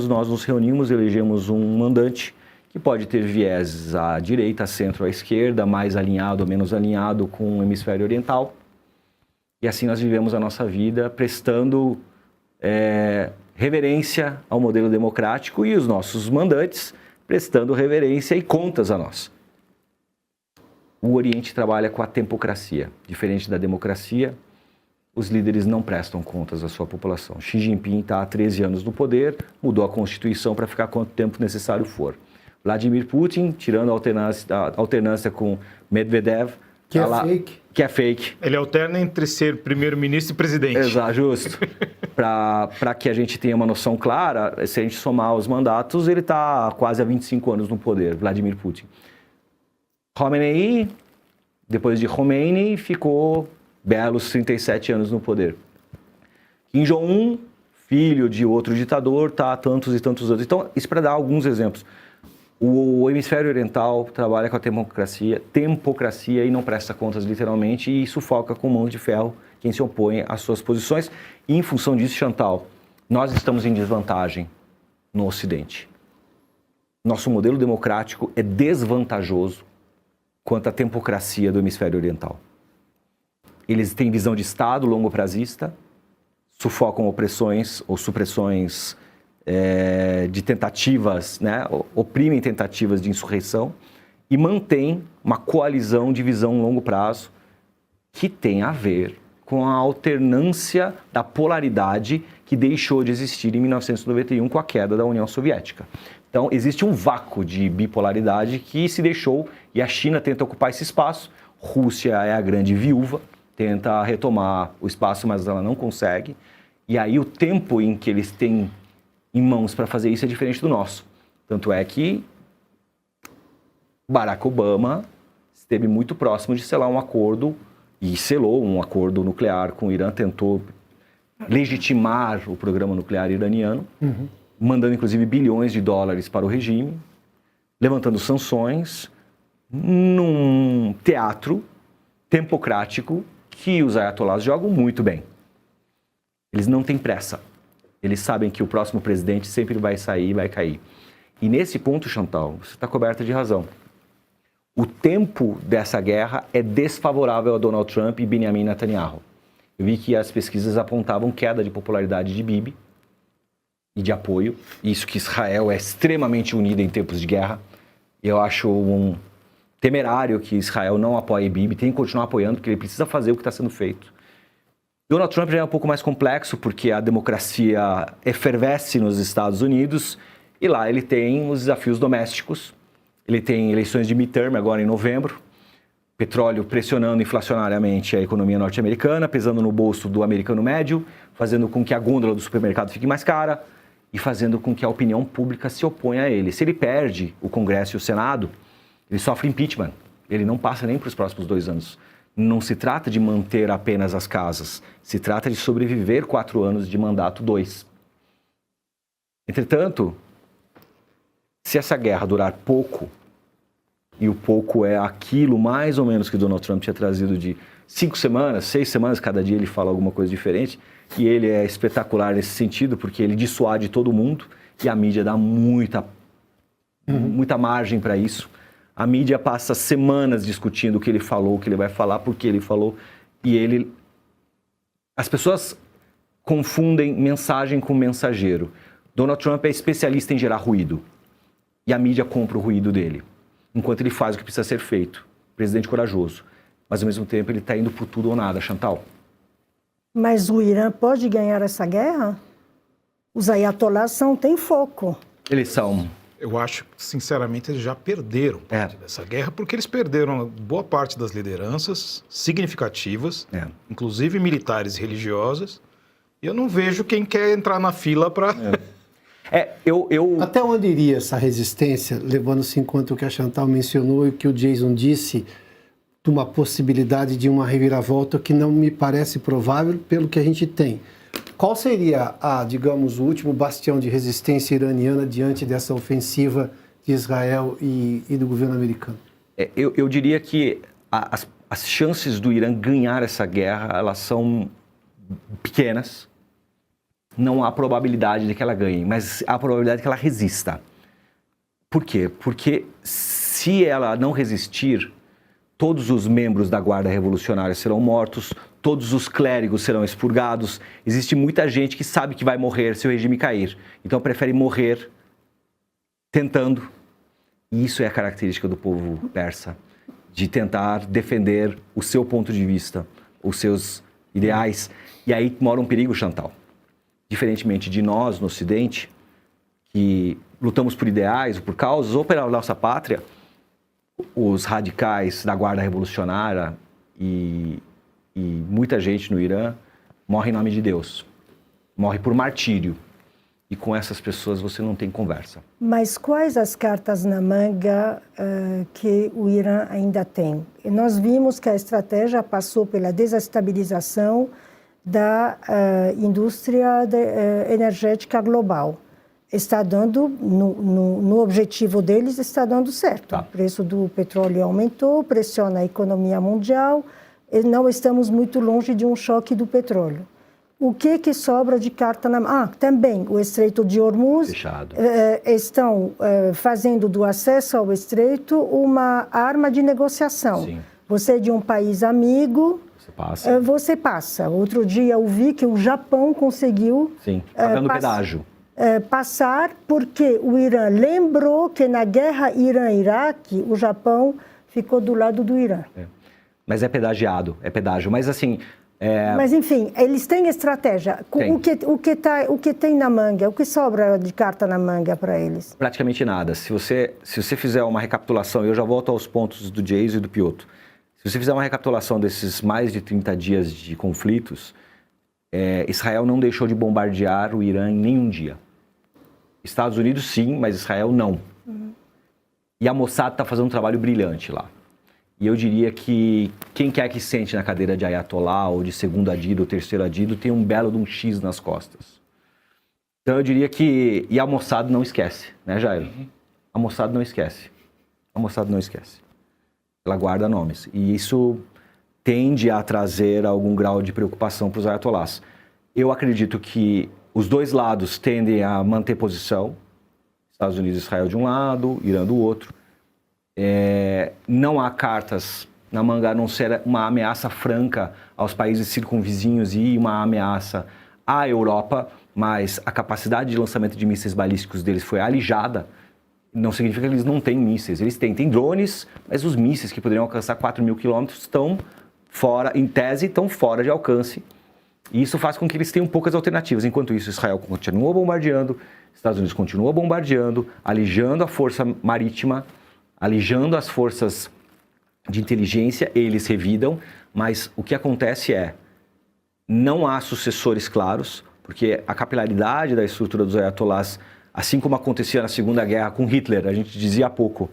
S3: nós nos reunimos e elegemos um mandante que pode ter vieses à direita, à centro, à esquerda, mais alinhado ou menos alinhado com o hemisfério oriental. E assim nós vivemos a nossa vida prestando reverência ao modelo democrático e os nossos mandantes prestando reverência e contas a nós. O Oriente trabalha com a tempocracia. Diferente da democracia, os líderes não prestam contas à sua população. Xi Jinping está há 13 anos no poder, mudou a Constituição para ficar quanto tempo necessário for. Vladimir Putin, tirando a alternância com Medvedev,
S1: que é fake.
S3: Que é fake.
S7: Ele alterna entre ser primeiro-ministro e presidente.
S3: Exato, justo. Para que a gente tenha uma noção clara, se a gente somar os mandatos, ele está quase há 25 anos no poder, Vladimir Putin. Khomeini, depois de Khomeini, ficou belos 37 anos no poder. Kim Jong-un, filho de outro ditador, está há tantos e tantos anos. Então, isso para dar alguns exemplos. O hemisfério oriental trabalha com a tempocracia e não presta contas literalmente e sufoca com mão de ferro quem se opõe às suas posições. E em função disso, Chantal, nós estamos em desvantagem no Ocidente. Nosso modelo democrático é desvantajoso quanto à tempocracia do hemisfério oriental. Eles têm visão de Estado longo-prazista, sufocam opressões ou supressões de tentativas, né? Oprimem tentativas de insurreição e mantêm uma coalizão de visão longo prazo que tem a ver com a alternância da polaridade que deixou de existir em 1991 com a queda da União Soviética. Então, existe um vácuo de bipolaridade que se deixou e a China tenta ocupar esse espaço. Rússia é a grande viúva, tenta retomar o espaço, mas ela não consegue. E aí o tempo em que eles têm em mãos para fazer isso é diferente do nosso. Tanto é que Barack Obama esteve muito próximo de selar um acordo e selou um acordo nuclear com o Irã, tentou legitimar o programa nuclear iraniano, mandando inclusive bilhões de dólares para o regime, levantando sanções num teatro tempocrático que os ayatollahs jogam muito bem. Eles não têm pressa. Eles sabem que o próximo presidente sempre vai sair e vai cair. E nesse ponto, Chantal, você está coberta de razão. O tempo dessa guerra é desfavorável a Donald Trump e Benjamin Netanyahu. Eu vi que as pesquisas apontavam queda de popularidade de Bibi e de apoio. Isso que Israel é extremamente unido em tempos de guerra. Eu acho temerário que Israel não apoie Bibi, tem que continuar apoiando, porque ele precisa fazer o que está sendo feito. Donald Trump já é um pouco mais complexo, porque a democracia efervesce nos Estados Unidos e lá ele tem os desafios domésticos. Ele tem eleições de midterm agora em novembro, petróleo pressionando inflacionariamente a economia norte-americana, pesando no bolso do americano médio, fazendo com que a gôndola do supermercado fique mais cara e fazendo com que a opinião pública se oponha a ele. Se ele perde o Congresso e o Senado, ele sofre impeachment. Ele não passa nem para os próximos 2 anos. Não se trata de manter apenas as casas, se trata de sobreviver 4 anos de mandato 2. Entretanto, se essa guerra durar pouco, e o pouco é aquilo mais ou menos que Donald Trump tinha trazido de 5 semanas, 6 semanas, cada dia ele fala alguma coisa diferente, e ele é espetacular nesse sentido, porque ele dissuade todo mundo, e a mídia dá muita margem para isso. A mídia passa semanas discutindo o que ele falou, o que ele vai falar, por que ele falou. E as pessoas confundem mensagem com mensageiro. Donald Trump é especialista em gerar ruído. E a mídia compra o ruído dele. Enquanto ele faz o que precisa ser feito. Presidente corajoso. Mas, ao mesmo tempo, ele está indo por tudo ou nada. Chantal?
S5: Mas o Irã pode ganhar essa guerra? Os ayatollahs têm foco.
S3: Eles são...
S7: Eu acho que, sinceramente, eles já perderam parte dessa guerra, porque eles perderam boa parte das lideranças significativas, inclusive militares e religiosas, e eu não vejo quem quer entrar na fila para...
S1: Até onde iria essa resistência, levando-se em conta o que a Chantal mencionou e o que o Jason disse, de uma possibilidade de uma reviravolta que não me parece provável pelo que a gente tem. Qual seria, digamos, o último bastião de resistência iraniana diante dessa ofensiva de Israel e do governo americano?
S3: Eu diria que as chances do Irã ganhar essa guerra, elas são pequenas. Não há probabilidade de que ela ganhe, mas há probabilidade de que ela resista. Por quê? Porque se ela não resistir, todos os membros da Guarda Revolucionária serão mortos, todos os clérigos serão expurgados. Existe muita gente que sabe que vai morrer se o regime cair. Então prefere morrer tentando. E isso é a característica do povo persa, de tentar defender o seu ponto de vista, os seus ideais. E aí mora um perigo, Chantal. Diferentemente de nós, no Ocidente, que lutamos por ideais, ou por causas, ou pela nossa pátria, os radicais da Guarda Revolucionária e muita gente no Irã morre em nome de Deus, morre por martírio. E com essas pessoas você não tem conversa.
S5: Mas quais as cartas na manga que o Irã ainda tem? Nós vimos que a estratégia passou pela desestabilização da indústria energética global. Está dando, no objetivo deles, está dando certo. Tá. O preço do petróleo aumentou, pressiona a economia mundial, e não estamos muito longe de um choque do petróleo. O que sobra de carta na mão? Também o Estreito de Hormuz estão fazendo do acesso ao Estreito uma arma de negociação. Sim. Você de um país amigo, você passa. Outro dia eu vi que o Japão conseguiu
S3: pagando pedágio.
S5: Passar porque o Irã lembrou que na guerra Irã-Iraque o Japão ficou do lado do Irã.
S3: Mas é pedágio. Mas assim...
S5: Mas, enfim, eles têm estratégia. O que tem na manga? O que sobra de carta na manga para eles?
S3: Praticamente nada. Se você fizer uma recapitulação, eu já volto aos pontos do Geiso e do Piotr. Se você fizer uma recapitulação desses mais de 30 dias de conflitos, Israel não deixou de bombardear o Irã em nenhum dia. Estados Unidos, sim, mas Israel, não. Uhum. E a Mossad está fazendo um trabalho brilhante lá. E eu diria que quem quer que sente na cadeira de Ayatollah, ou de segundo adido, ou terceiro adido, tem um belo de um X nas costas. Então eu diria que... E a Mossad não esquece, né, Jair? Uhum. A Mossad não esquece. Ela guarda nomes. E isso tende a trazer algum grau de preocupação para os Ayatollahs. Eu acredito que os dois lados tendem a manter posição. Estados Unidos e Israel de um lado, Irã do outro. Não há cartas na manga a não ser uma ameaça franca aos países circunvizinhos e uma ameaça à Europa, mas a capacidade de lançamento de mísseis balísticos deles foi alijada. Não significa que eles não têm mísseis. Eles têm drones, mas os mísseis que poderiam alcançar 4.000 quilômetros estão fora, em tese, estão fora de alcance. E isso faz com que eles tenham poucas alternativas. Enquanto isso, Israel continua bombardeando, Estados Unidos continua bombardeando, alijando a força marítima, alijando as forças de inteligência, eles revidam, mas o que acontece não há sucessores claros, porque a capilaridade da estrutura dos Ayatollahs, assim como acontecia na Segunda Guerra com Hitler, a gente dizia há pouco,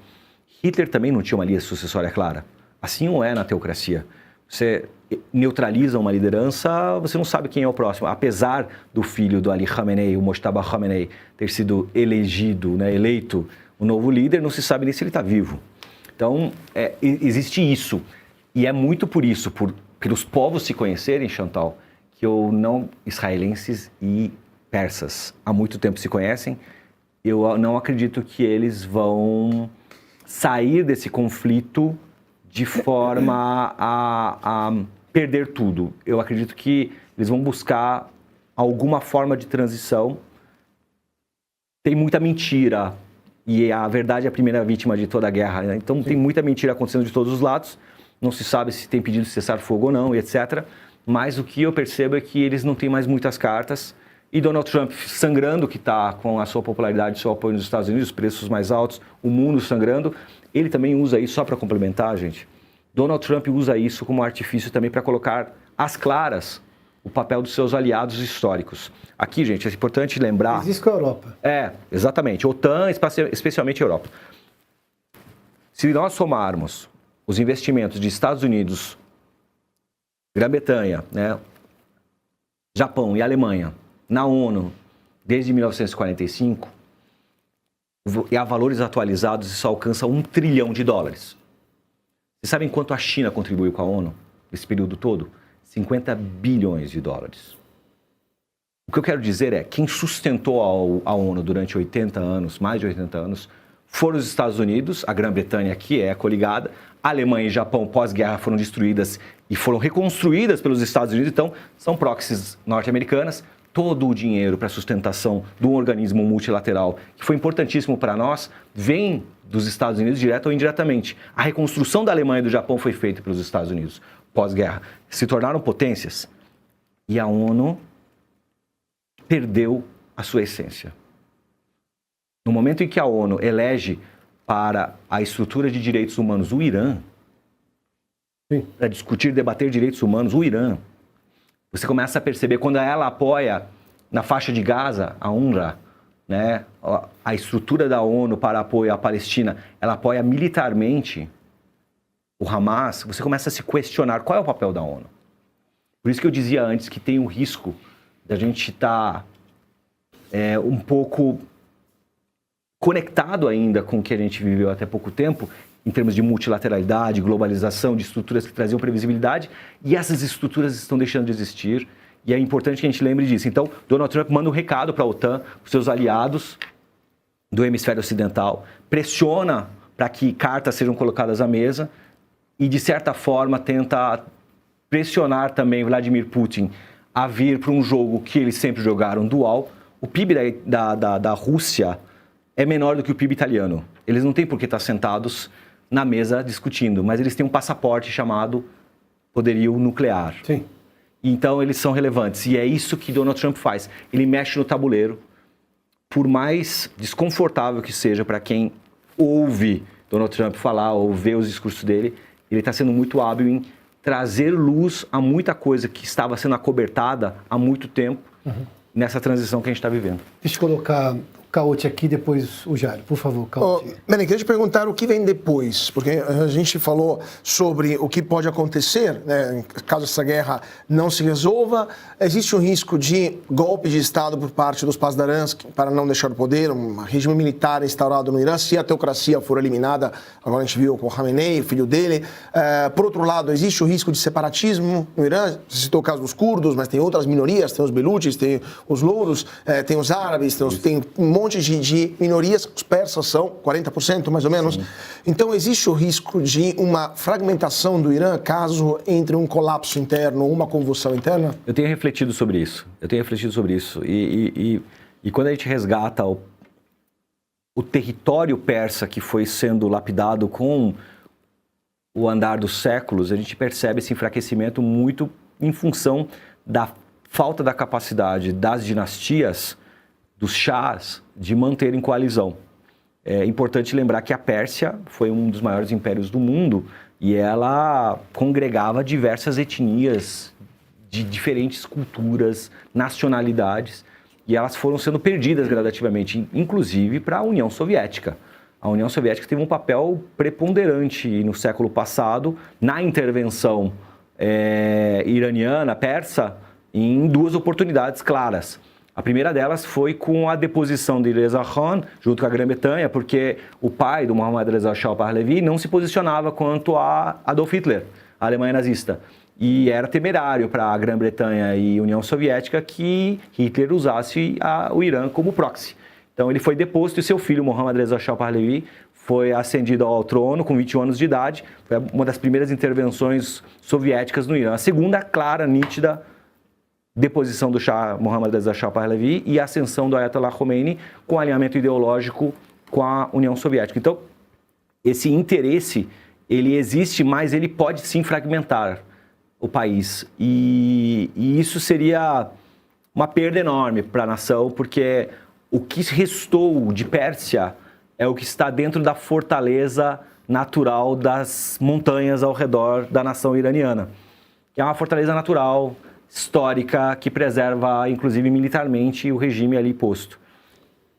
S3: Hitler também não tinha uma linha sucessória clara. Assim não é na teocracia. Você neutraliza uma liderança, você não sabe quem é o próximo. Apesar do filho do Ali Khamenei, o Mojtaba Khamenei, ter sido eleito o novo líder, não se sabe nem se ele está vivo. Então, existe isso. E é muito por isso, pelos povos se conhecerem, Chantal, que israelenses e persas há muito tempo se conhecem, eu não acredito que eles vão sair desse conflito de forma a perder tudo. Eu acredito que eles vão buscar alguma forma de transição. Tem muita mentira. E a verdade é a primeira vítima de toda a guerra, né? Então tem muita mentira acontecendo de todos os lados, não se sabe se tem pedido de cessar fogo ou não, etc. Mas o que eu percebo é que eles não têm mais muitas cartas. E Donald Trump sangrando, que está com a sua popularidade, seu apoio nos Estados Unidos, os preços mais altos, o mundo sangrando, ele também usa isso, só para complementar, gente, Donald Trump usa isso como artifício também para colocar às claras o papel dos seus aliados históricos. Aqui, gente, é importante lembrar...
S1: Mas isso com a Europa.
S3: Exatamente. OTAN, especialmente a Europa. Se nós somarmos os investimentos de Estados Unidos, Grã-Bretanha, né, Japão e Alemanha na ONU desde 1945, e a valores atualizados, isso alcança $1 trilhão. Vocês sabem quanto a China contribuiu com a ONU nesse período todo? 50 bilhões de dólares. O que eu quero dizer é, quem sustentou a ONU durante 80 anos, mais de 80 anos, foram os Estados Unidos, a Grã-Bretanha, que é coligada, a Alemanha e Japão, pós-guerra, foram destruídas e foram reconstruídas pelos Estados Unidos, então são proxies norte-americanas. Todo o dinheiro para a sustentação de um organismo multilateral, que foi importantíssimo para nós, vem dos Estados Unidos, direto ou indiretamente. A reconstrução da Alemanha e do Japão foi feita pelos Estados Unidos, pós-guerra. Se tornaram potências e a ONU perdeu a sua essência. No momento em que a ONU elege para a estrutura de direitos humanos o Irã, para discutir, debater direitos humanos, o Irã, você começa a perceber, quando ela apoia na faixa de Gaza, a UNRWA, né, a estrutura da ONU para apoio à Palestina, ela apoia militarmente o Hamas, você começa a se questionar qual é o papel da ONU. Por isso que eu dizia antes que tem o risco da gente estar um pouco conectado ainda com o que a gente viveu até pouco tempo, em termos de multilateralidade, globalização, de estruturas que traziam previsibilidade, e essas estruturas estão deixando de existir, e é importante que a gente lembre disso. Então, Donald Trump manda um recado para a OTAN, para os seus aliados do hemisfério ocidental, pressiona para que cartas sejam colocadas à mesa e, de certa forma, tenta pressionar também Vladimir Putin a vir para um jogo que eles sempre jogaram, dual. O PIB da Rússia é menor do que o PIB italiano. Eles não têm por que estar sentados na mesa discutindo, mas eles têm um passaporte chamado poderio nuclear.
S1: Sim.
S3: Então, eles são relevantes. E é isso que Donald Trump faz. Ele mexe no tabuleiro. Por mais desconfortável que seja para quem ouve Donald Trump falar ou vê os discursos dele, ele está sendo muito hábil em trazer luz a muita coisa que estava sendo acobertada há muito tempo nessa transição que a gente está vivendo.
S1: Deixa eu colocar Caute aqui, depois o Jairo. Por favor, Caute.
S4: Mene, queria te perguntar o que vem depois, porque a gente falou sobre o que pode acontecer, né, caso essa guerra não se resolva. Existe um risco de golpe de Estado por parte dos Pasdarãs para não deixar o poder, um regime militar instaurado no Irã, se a teocracia for eliminada, agora a gente viu com o Khamenei, o filho dele. Por outro lado, existe o risco de separatismo no Irã. Você citou o caso dos curdos, mas tem outras minorias, tem os belutis, tem os louros, tem os árabes, tem um monte de minorias, os persas são 40% mais ou menos. Sim. Então existe o risco de uma fragmentação do Irã caso entre um colapso interno ou uma convulsão interna?
S3: Eu tenho refletido sobre isso. E quando a gente resgata o território persa que foi sendo lapidado com o andar dos séculos, a gente percebe esse enfraquecimento muito em função da falta da capacidade das dinastias, dos chás, de manterem coalizão. É importante lembrar que a Pérsia foi um dos maiores impérios do mundo e ela congregava diversas etnias de diferentes culturas, nacionalidades, e elas foram sendo perdidas gradativamente, inclusive para a União Soviética. A União Soviética teve um papel preponderante no século passado na intervenção iraniana, persa, em duas oportunidades claras. A primeira delas foi com a deposição de Reza Khan, junto com a Grã-Bretanha, porque o pai do Mohammad Reza Shah Pahlavi não se posicionava quanto a Adolf Hitler, a Alemanha nazista. E era temerário para a Grã-Bretanha e União Soviética que Hitler usasse o Irã como proxy. Então ele foi deposto e seu filho, Mohammad Reza Shah Pahlavi, foi ascendido ao trono com 21 anos de idade. Foi uma das primeiras intervenções soviéticas no Irã. A segunda, clara, nítida, deposição do Shah Mohammad Reza Shah Pahlavi e a ascensão do Ayatollah Khomeini com alinhamento ideológico com a União Soviética. Então, esse interesse, ele existe, mas ele pode sim fragmentar o país. E isso seria uma perda enorme para a nação, porque o que restou de Pérsia é o que está dentro da fortaleza natural das montanhas ao redor da nação iraniana, que é uma fortaleza natural, histórica, que preserva, inclusive militarmente, o regime ali posto.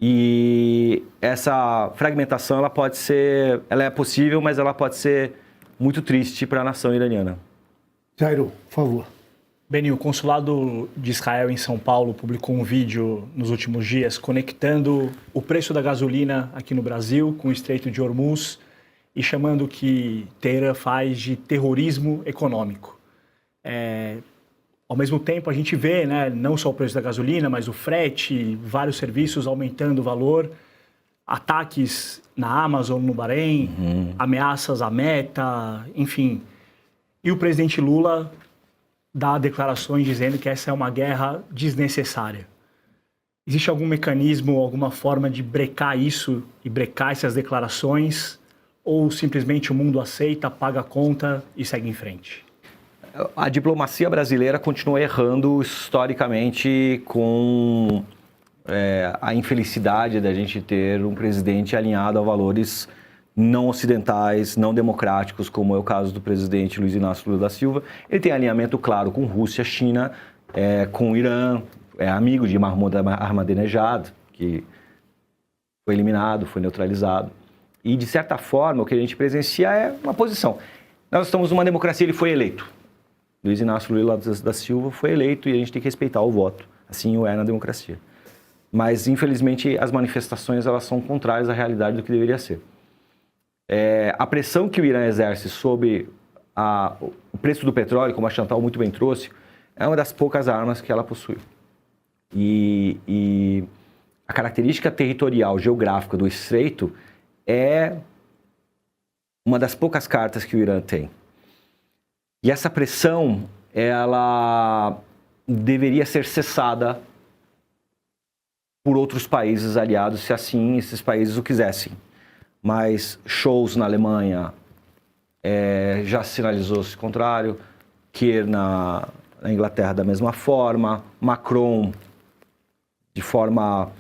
S3: E essa fragmentação, ela é possível, mas ela pode ser muito triste para a nação iraniana.
S1: Jairo, por favor.
S6: Beni, o consulado de Israel em São Paulo publicou um vídeo nos últimos dias conectando o preço da gasolina aqui no Brasil com o Estreito de Hormuz e chamando o que Teherã faz de terrorismo econômico. Ao mesmo tempo, a gente vê, né, não só o preço da gasolina, mas o frete, vários serviços aumentando o valor, ataques na Amazon, no Bahrein, ameaças à Meta, enfim. E o presidente Lula dá declarações dizendo que essa é uma guerra desnecessária. Existe algum mecanismo, alguma forma de brecar isso e brecar essas declarações? Ou simplesmente o mundo aceita, paga a conta e segue em frente?
S3: A diplomacia brasileira continua errando historicamente com a infelicidade da gente ter um presidente alinhado a valores não ocidentais, não democráticos, como é o caso do presidente Luiz Inácio Lula da Silva. Ele tem alinhamento claro com Rússia, China, com o Irã, é amigo de Mahmoud Ahmadinejad, que foi eliminado, foi neutralizado. E, de certa forma, o que a gente presencia é uma posição. Nós estamos numa democracia, ele foi eleito. Luiz Inácio Lula da Silva foi eleito e a gente tem que respeitar o voto. Assim o é na democracia. Mas, infelizmente, as manifestações elas são contrárias à realidade do que deveria ser. A pressão que o Irã exerce sobre o preço do petróleo, como a Chantal muito bem trouxe, é uma das poucas armas que ela possui. E a característica territorial, geográfica do Estreito é uma das poucas cartas que o Irã tem. E essa pressão, ela deveria ser cessada por outros países aliados, se assim esses países o quisessem. Mas Scholz na Alemanha já sinalizou-se contrário, Keir na Inglaterra da mesma forma, Macron de forma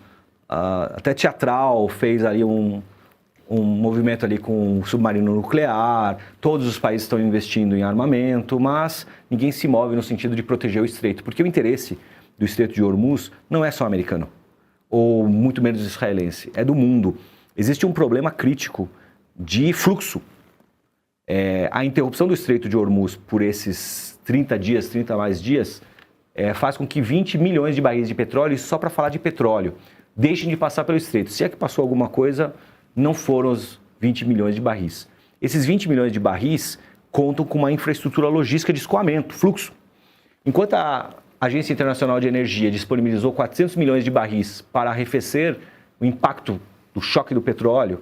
S3: até teatral fez ali um movimento ali com o submarino nuclear, todos os países estão investindo em armamento, mas ninguém se move no sentido de proteger o Estreito, porque o interesse do Estreito de Hormuz não é só americano, ou muito menos israelense, é do mundo. Existe um problema crítico de fluxo. A interrupção do Estreito de Hormuz por esses 30 mais dias, faz com que 20 milhões de barris de petróleo, só para falar de petróleo, deixem de passar pelo Estreito. Se é que passou alguma coisa, não foram os 20 milhões de barris. Esses 20 milhões de barris contam com uma infraestrutura logística de escoamento, fluxo. Enquanto a Agência Internacional de Energia disponibilizou 400 milhões de barris para arrefecer o impacto do choque do petróleo,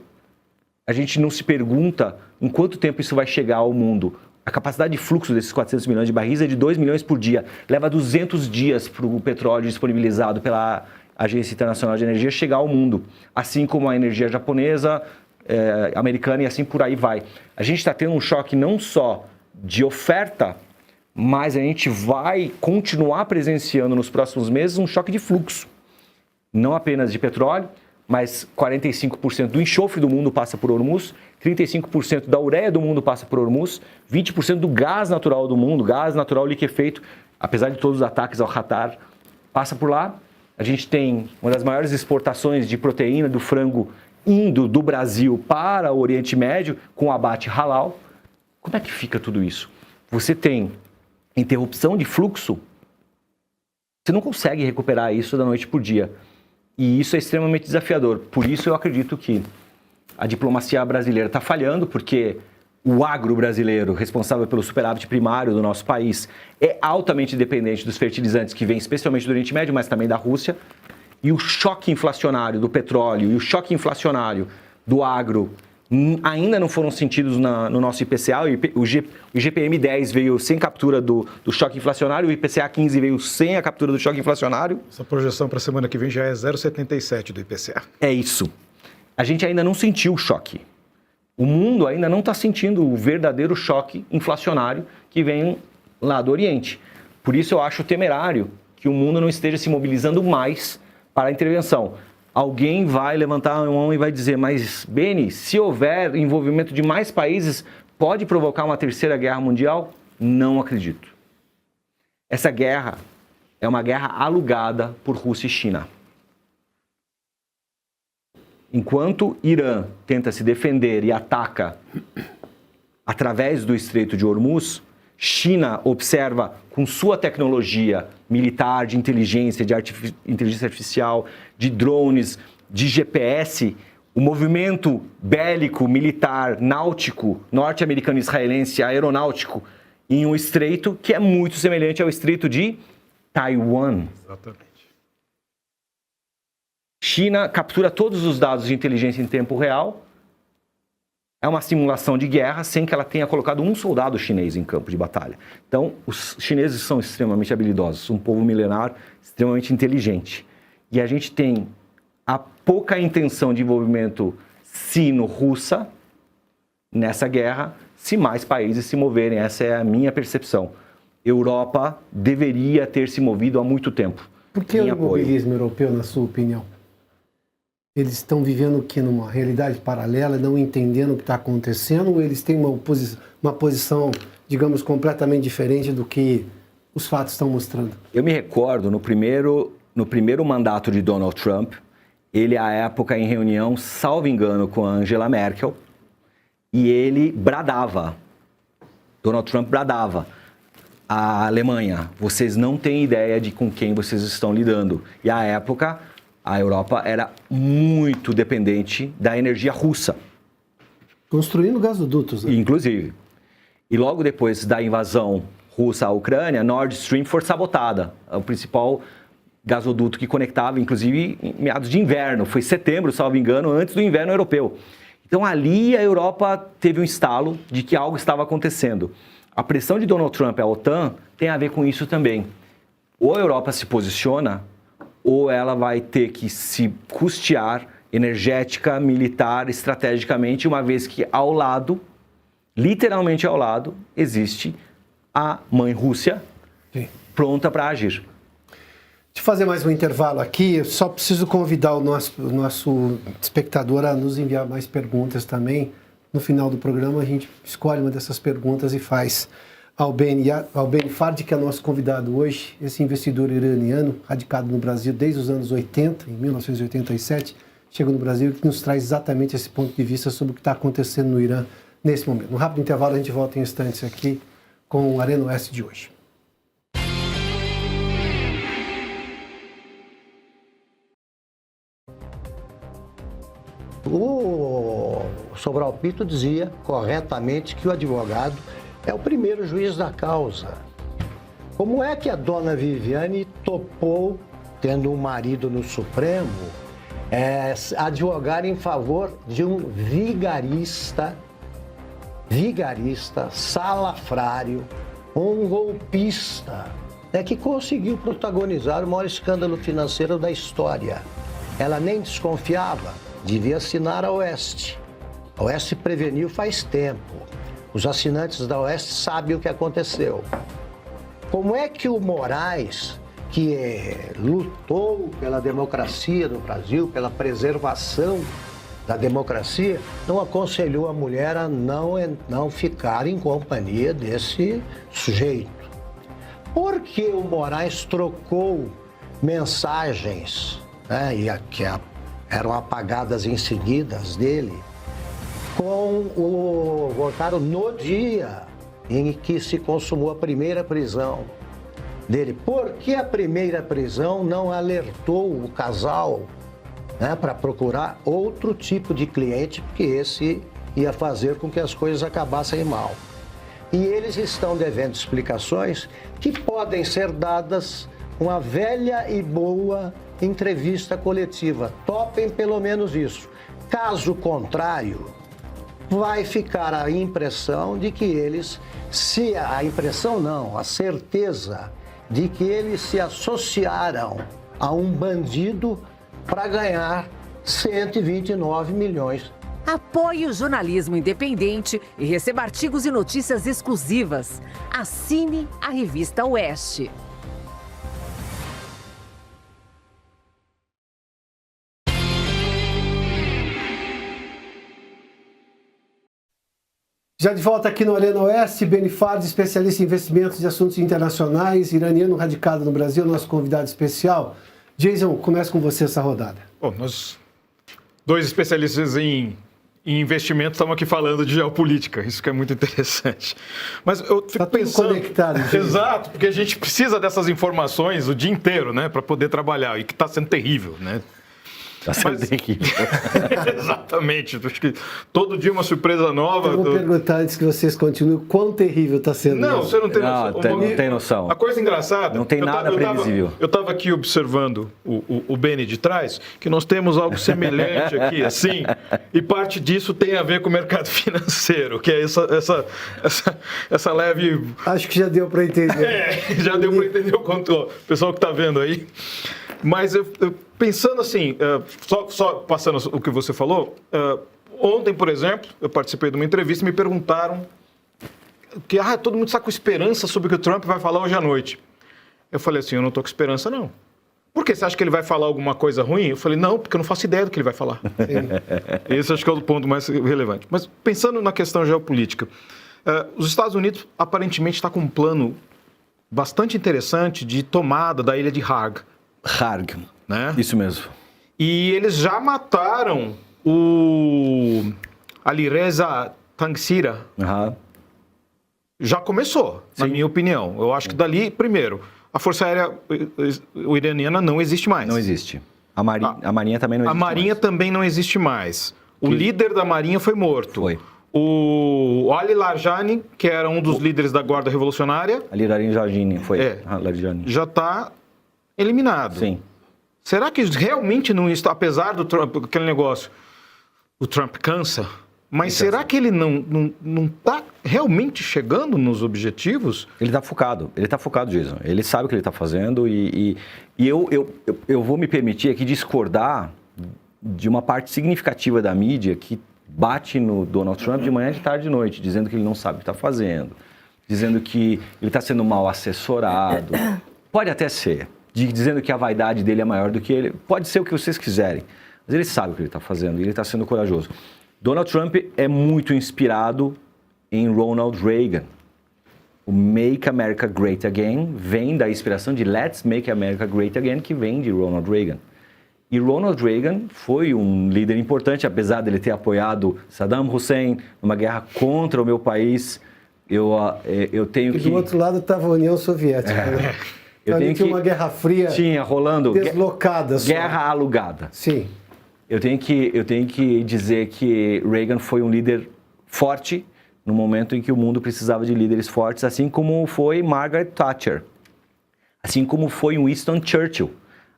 S3: a gente não se pergunta em quanto tempo isso vai chegar ao mundo. A capacidade de fluxo desses 400 milhões de barris é de 2 milhões por dia. Leva 200 dias para o petróleo disponibilizado pela Agência Internacional de Energia chegar ao mundo. Assim como a energia japonesa, americana e assim por aí vai. A gente está tendo um choque não só de oferta, mas a gente vai continuar presenciando nos próximos meses um choque de fluxo. Não apenas de petróleo, mas 45% do enxofre do mundo passa por Hormuz, 35% da ureia do mundo passa por Hormuz, 20% do gás natural do mundo, gás natural liquefeito, apesar de todos os ataques ao Qatar, passa por lá. A gente tem uma das maiores exportações de proteína do frango indo do Brasil para o Oriente Médio com o abate halal. Como é que fica tudo isso? Você tem interrupção de fluxo, você não consegue recuperar isso da noite para o dia. E isso é extremamente desafiador. Por isso eu acredito que a diplomacia brasileira está falhando, porque o agro brasileiro, responsável pelo superávit primário do nosso país, é altamente dependente dos fertilizantes que vêm especialmente do Oriente Médio, mas também da Rússia. E o choque inflacionário do petróleo e o choque inflacionário do agro ainda não foram sentidos no nosso IPCA. O IGPM 10 veio sem captura do choque inflacionário, o IPCA 15 veio sem a captura do choque inflacionário.
S7: Essa projeção para a semana que vem já é 0,77 do IPCA.
S3: É isso. A gente ainda não sentiu o choque. O mundo ainda não está sentindo o verdadeiro choque inflacionário que vem lá do Oriente. Por isso eu acho temerário que o mundo não esteja se mobilizando mais para a intervenção. Alguém vai levantar a mão e vai dizer, mas, Beni, se houver envolvimento de mais países, pode provocar uma terceira guerra mundial? Não acredito. Essa guerra é uma guerra alugada por Rússia e China. Enquanto Irã tenta se defender e ataca através do Estreito de Hormuz, China observa com sua tecnologia militar, de inteligência, inteligência artificial, de drones, de GPS, o movimento bélico, militar, náutico, norte-americano, israelense, aeronáutico, em um estreito que é muito semelhante ao estreito de Taiwan.
S7: Exatamente.
S3: China captura todos os dados de inteligência em tempo real. É uma simulação de guerra sem que ela tenha colocado um soldado chinês em campo de batalha. Então, os chineses são extremamente habilidosos, um povo milenar extremamente inteligente. E a gente tem a pouca intenção de envolvimento sino-russa nessa guerra, se mais países se moverem. Essa é a minha percepção. Europa deveria ter se movido há muito tempo.
S1: Por que o imobilismo europeu, na sua opinião? Eles estão vivendo o que? Numa realidade paralela, não entendendo o que está acontecendo, ou eles têm uma posição, digamos, completamente diferente do que os fatos estão mostrando?
S3: Eu me recordo, no primeiro mandato de Donald Trump, ele, à época, em reunião, salvo engano, com a Angela Merkel, e ele bradava, Donald Trump bradava, a Alemanha, vocês não têm ideia de com quem vocês estão lidando. E, à época, a Europa era muito dependente da energia russa.
S1: Construindo gasodutos, né?
S3: Inclusive. E logo depois da invasão russa à Ucrânia, Nord Stream foi sabotada. O principal gasoduto que conectava, inclusive, em meados de inverno. Foi setembro, salvo engano, antes do inverno europeu. Então, ali a Europa teve um estalo de que algo estava acontecendo. A pressão de Donald Trump à OTAN tem a ver com isso também. Ou a Europa se posiciona, ou ela vai ter que se custear energética, militar, estrategicamente, uma vez que ao lado, literalmente ao lado, existe a mãe Rússia pronta para agir.
S1: Deixa eu fazer mais um intervalo aqui. Eu só preciso convidar o nosso espectador a nos enviar mais perguntas também. No final do programa, a gente escolhe uma dessas perguntas e faz ao Beni Fardi, que é nosso convidado hoje, esse investidor iraniano, radicado no Brasil desde os anos 80, em 1987, chega no Brasil e nos traz exatamente esse ponto de vista sobre o que está acontecendo no Irã nesse momento. No rápido intervalo, a gente volta em instantes aqui com o Arena Oeste de hoje.
S13: O Sobral Pinto dizia corretamente que o advogado é o primeiro juiz da causa. Como é que a dona Viviane topou, tendo um marido no Supremo, advogar em favor de um vigarista, salafrário, um golpista, que conseguiu protagonizar o maior escândalo financeiro da história? Ela nem desconfiava, devia assinar a Oeste. A Oeste preveniu faz tempo. Os assinantes da Oeste sabem o que aconteceu. Como é que o Moraes, que lutou pela democracia no Brasil, pela preservação da democracia, não aconselhou a mulher a não ficar em companhia desse sujeito? Por que o Moraes trocou mensagens, que eram apagadas em seguida dele, com o Voltaire no dia em que se consumou a primeira prisão dele? Por que a primeira prisão não alertou o casal para procurar outro tipo de cliente, porque esse ia fazer com que as coisas acabassem mal? E eles estão devendo explicações que podem ser dadas com a velha e boa entrevista coletiva. Topem pelo menos isso. Caso contrário, vai ficar a impressão de que eles, a certeza de que eles se associaram a um bandido para ganhar 129 milhões.
S11: Apoie o jornalismo independente e receba artigos e notícias exclusivas. Assine a revista Oeste.
S1: Já de volta aqui no Arena Oeste, Beni Fardi, especialista em investimentos e assuntos internacionais, iraniano radicado no Brasil, nosso convidado especial. Jason, começa com você essa rodada.
S7: Bom, nós, dois especialistas em investimentos, estamos aqui falando de geopolítica, isso que é muito interessante. Mas eu fico pensando...
S1: conectado, gente.
S7: Exato, porque a gente precisa dessas informações o dia inteiro, né, para poder trabalhar, e que está sendo terrível, né?
S3: Tá sendo terrível.
S7: Exatamente. Acho que todo dia uma surpresa nova.
S1: Eu vou perguntar antes que vocês continuem, quão terrível está sendo.
S7: Não, você não tem noção.
S3: Não tem noção.
S7: A coisa engraçada...
S3: Não tem nada previsível.
S7: Eu estava aqui observando o Beni de trás, que nós temos algo semelhante aqui, assim, e parte disso tem a ver com o mercado financeiro, que é essa leve...
S1: Acho que já deu para entender.
S7: Já deu para entender o quanto, o pessoal que está vendo aí. Mas eu pensando assim, só passando o que você falou, ontem, por exemplo, eu participei de uma entrevista e me perguntaram que todo mundo está com esperança sobre o que o Trump vai falar hoje à noite. Eu falei assim, eu não estou com esperança, não. Por quê? Você acha que ele vai falar alguma coisa ruim? Eu falei, não, porque eu não faço ideia do que ele vai falar. Esse acho que é o ponto mais relevante. Mas pensando na questão geopolítica, os Estados Unidos aparentemente está com um plano bastante interessante de tomada da ilha de Harg.
S3: Harg,
S7: né?
S3: Isso mesmo.
S7: E eles já mataram o Alireza Tangsira. Já começou, na minha opinião. Eu acho que dali, primeiro, a Força Aérea iraniana não existe mais.
S3: Não existe. A Marinha também não existe.
S7: A Marinha também não existe mais. O líder da Marinha foi morto.
S3: Foi.
S7: O Ali Larijani, que era um dos líderes da Guarda Revolucionária...
S3: Ali Larijani foi.
S7: Já está eliminado.
S3: Sim.
S7: Será que realmente não está, apesar do Trump, aquele negócio, o Trump cansa, mas será que ele não está realmente chegando nos objetivos?
S3: Ele está focado, Jason. Ele sabe o que ele está fazendo e eu vou me permitir aqui discordar de uma parte significativa da mídia que bate no Donald Trump de manhã, de tarde e de noite, dizendo que ele não sabe o que está fazendo, dizendo que ele está sendo mal assessorado. Pode até ser. Dizendo que a vaidade dele é maior do que ele. Pode ser o que vocês quiserem, mas ele sabe o que ele está fazendo e ele está sendo corajoso. Donald Trump é muito inspirado em Ronald Reagan. O Make America Great Again vem da inspiração de Let's Make America Great Again, que vem de Ronald Reagan. E Ronald Reagan foi um líder importante, apesar dele ter apoiado Saddam Hussein numa guerra contra o meu país. Eu tenho que...
S1: do outro lado estava a União Soviética, né?
S3: Eu tenho
S1: que uma Guerra Fria
S3: rolando
S1: deslocada.
S3: Guerra alugada.
S1: Sim.
S3: Eu tenho que dizer que Reagan foi um líder forte no momento em que o mundo precisava de líderes fortes, assim como foi Margaret Thatcher, assim como foi Winston Churchill,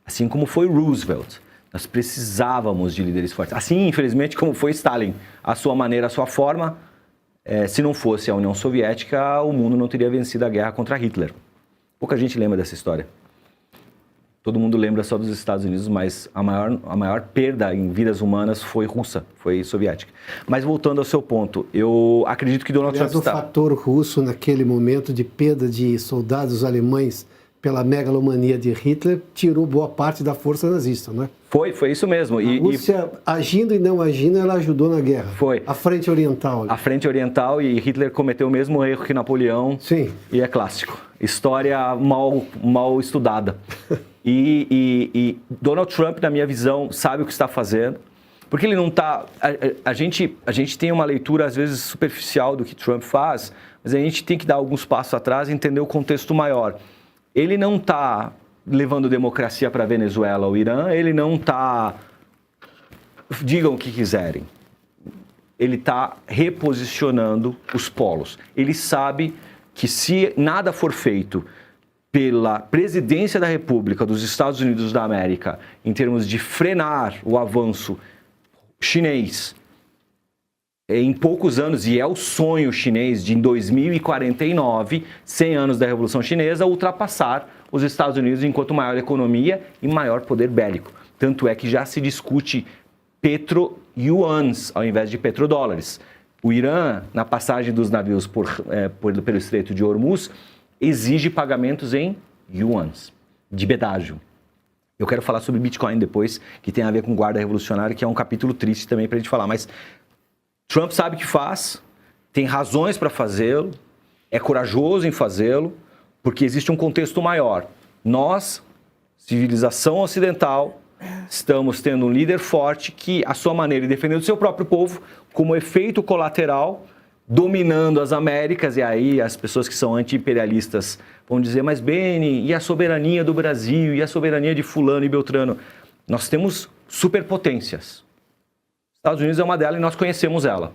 S3: assim como foi Roosevelt. Nós precisávamos de líderes fortes. Assim, infelizmente, como foi Stalin. A sua maneira, a sua forma, se não fosse a União Soviética, o mundo não teria vencido a guerra contra Hitler. Pouca gente lembra dessa história. Todo mundo lembra só dos Estados Unidos, mas a maior perda em vidas humanas foi russa, foi soviética. Mas voltando ao seu ponto, eu acredito que Donald Trump está...
S1: o fator russo naquele momento de perda de soldados alemães pela megalomania de Hitler tirou boa parte da força nazista, não é?
S3: Foi isso mesmo.
S1: A Rússia, agindo e não agindo, ela ajudou na guerra.
S3: Foi.
S1: A Frente Oriental.
S3: A Frente Oriental, e Hitler cometeu o mesmo erro que Napoleão.
S1: Sim.
S3: E é clássico. História mal estudada. E Donald Trump, na minha visão, sabe o que está fazendo. Porque ele não está... A gente tem uma leitura, às vezes, superficial do que Trump faz, mas a gente tem que dar alguns passos atrás e entender o contexto maior. Ele não está levando democracia para a Venezuela ou Irã, ele não está... Digam o que quiserem. Ele está reposicionando os polos. Ele sabe que se nada for feito pela presidência da República dos Estados Unidos da América em termos de frenar o avanço chinês em poucos anos, e é o sonho chinês de em 2049, 100 anos da Revolução Chinesa, ultrapassar os Estados Unidos enquanto maior economia e maior poder bélico. Tanto é que já se discute petro-yuans ao invés de petrodólares. O Irã, na passagem dos navios pelo Estreito de Hormuz, exige pagamentos em yuans, de pedágio. Eu quero falar sobre Bitcoin depois, que tem a ver com guarda revolucionária, que é um capítulo triste também para a gente falar. Mas Trump sabe o que faz, tem razões para fazê-lo, é corajoso em fazê-lo, porque existe um contexto maior. Nós, civilização ocidental, estamos tendo um líder forte que, à sua maneira, defendendo o seu próprio povo, como efeito colateral, dominando as Américas. E aí as pessoas que são anti-imperialistas vão dizer, mas Beni, e a soberania do Brasil, e a soberania de fulano e beltrano? Nós temos superpotências. Estados Unidos é uma delas e nós conhecemos ela.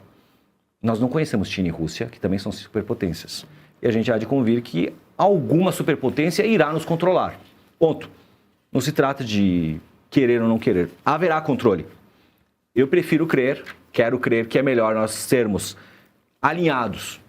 S3: Nós não conhecemos China e Rússia, que também são superpotências. E a gente há de convir que alguma superpotência irá nos controlar. Ponto. Não se trata de querer ou não querer. Haverá controle. Eu prefiro crer, quero crer que é melhor nós sermos alinhados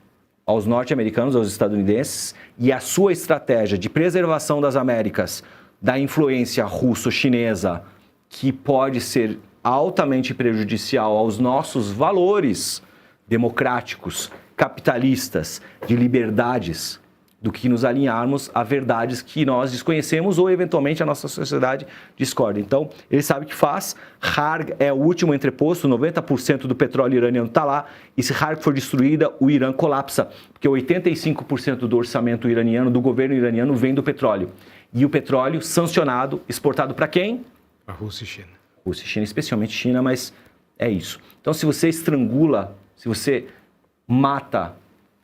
S3: aos norte-americanos, aos estadunidenses, e a sua estratégia de preservação das Américas da influência russo-chinesa, que pode ser altamente prejudicial aos nossos valores democráticos, capitalistas, de liberdades, do que nos alinharmos a verdades que nós desconhecemos ou, eventualmente, a nossa sociedade discorda. Então, ele sabe o que faz. Harg é o último entreposto, 90% do petróleo iraniano está lá, e se Harg for destruída, o Irã colapsa, porque 85% do orçamento iraniano, do governo iraniano, vem do petróleo. E o petróleo sancionado, exportado para quem?
S7: A Rússia e China.
S3: Rússia e China, especialmente China, mas é isso. Então, se você estrangula, se você mata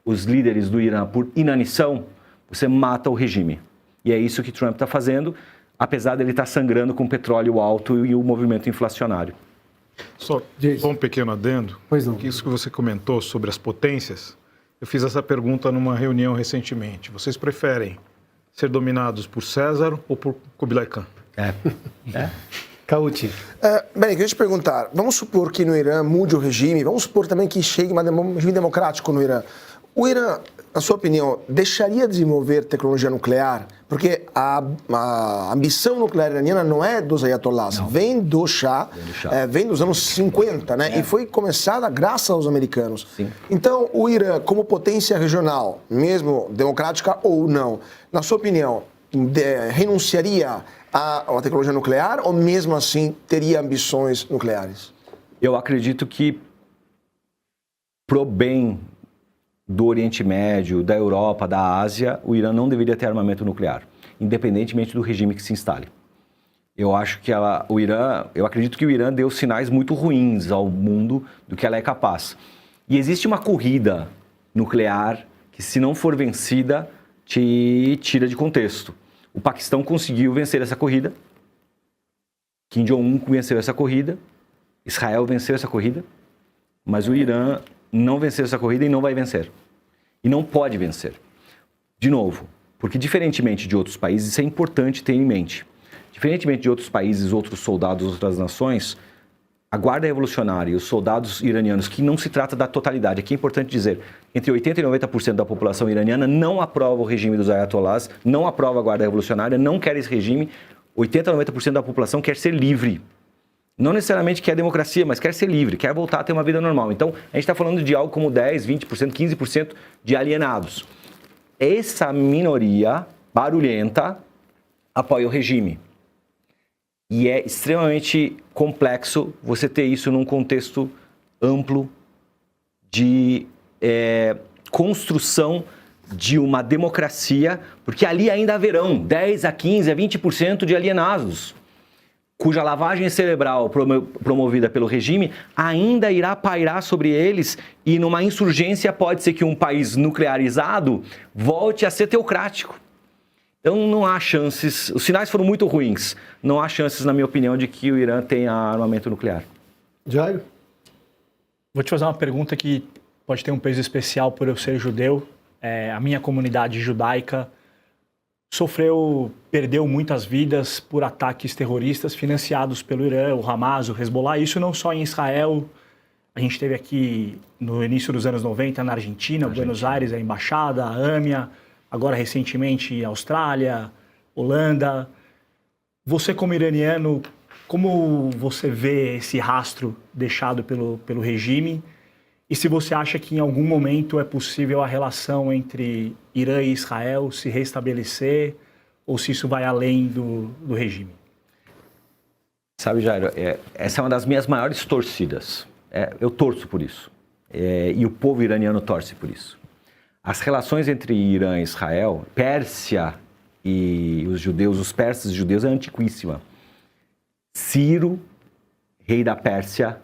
S3: os líderes do Irã por inanição, você mata o regime. E é isso que Trump está fazendo, apesar dele estar sangrando com petróleo alto e o movimento inflacionário.
S7: Só um pequeno adendo.
S1: Pois não.
S7: Isso que você comentou sobre as potências, eu fiz essa pergunta numa reunião recentemente. Vocês preferem ser dominados por César ou por Kublai Khan?
S1: Kauti.
S4: Bem, queria te perguntar, vamos supor que no Irã mude o regime, vamos supor também que chegue um regime democrático no Irã. O Irã, na sua opinião, deixaria de desenvolver tecnologia nuclear? Porque a ambição nuclear iraniana não é dos ayatollahs, vem do Shah, vem dos anos 50, né? E foi começada graças aos americanos.
S3: Sim.
S4: Então, o Irã, como potência regional, mesmo democrática ou não, na sua opinião, renunciaria à tecnologia nuclear ou mesmo assim teria ambições nucleares?
S3: Eu acredito que, pro bem do Oriente Médio, da Europa, da Ásia, o Irã não deveria ter armamento nuclear, independentemente do regime que se instale. Eu acho que eu acredito que o Irã deu sinais muito ruins ao mundo do que ela é capaz. E existe uma corrida nuclear que, se não for vencida, te tira de contexto. O Paquistão conseguiu vencer essa corrida, Kim Jong-un venceu essa corrida, Israel venceu essa corrida, mas o Irã não venceu essa corrida e não vai vencer. E não pode vencer. De novo, porque diferentemente de outros países, isso é importante ter em mente. Diferentemente de outros países, outros soldados, outras nações, a Guarda Revolucionária e os soldados iranianos, que não se trata da totalidade, aqui é importante dizer, entre 80% e 90% da população iraniana não aprova o regime dos ayatollahs, não aprova a Guarda Revolucionária, não quer esse regime, 80% a 90% da população quer ser livre. Não necessariamente quer democracia, mas quer ser livre, quer voltar a ter uma vida normal. Então, a gente está falando de algo como 10%, 20%, 15% de alienados. Essa minoria barulhenta apoia o regime. E é extremamente complexo você ter isso num contexto amplo de construção de uma democracia, porque ali ainda haverão 10% a 15% a 20% de alienados, cuja lavagem cerebral promovida pelo regime ainda irá pairar sobre eles, e numa insurgência pode ser que um país nuclearizado volte a ser teocrático. Então não há chances, os sinais foram muito ruins, não há chances, na minha opinião, de que o Irã tenha armamento nuclear.
S1: Jairo?
S6: Vou te fazer uma pergunta que pode ter um peso especial por eu ser judeu. A minha comunidade judaica perdeu muitas vidas por ataques terroristas financiados pelo Irã, o Hamas, o Hezbollah. Isso não só em Israel. A gente teve aqui no início dos anos 90 na Argentina, Buenos Aires, a embaixada, a AMIA, agora recentemente Austrália, Holanda. Você, como iraniano, como você vê esse rastro deixado pelo regime? E se você acha que em algum momento é possível a relação entre Irã e Israel se restabelecer, ou se isso vai além do regime?
S3: Sabe, Jairo, essa é uma das minhas maiores torcidas. Eu torço por isso. E o povo iraniano torce por isso. As relações entre Irã e Israel, Pérsia e os judeus, os persas e os judeus, é antiquíssima. Ciro, rei da Pérsia,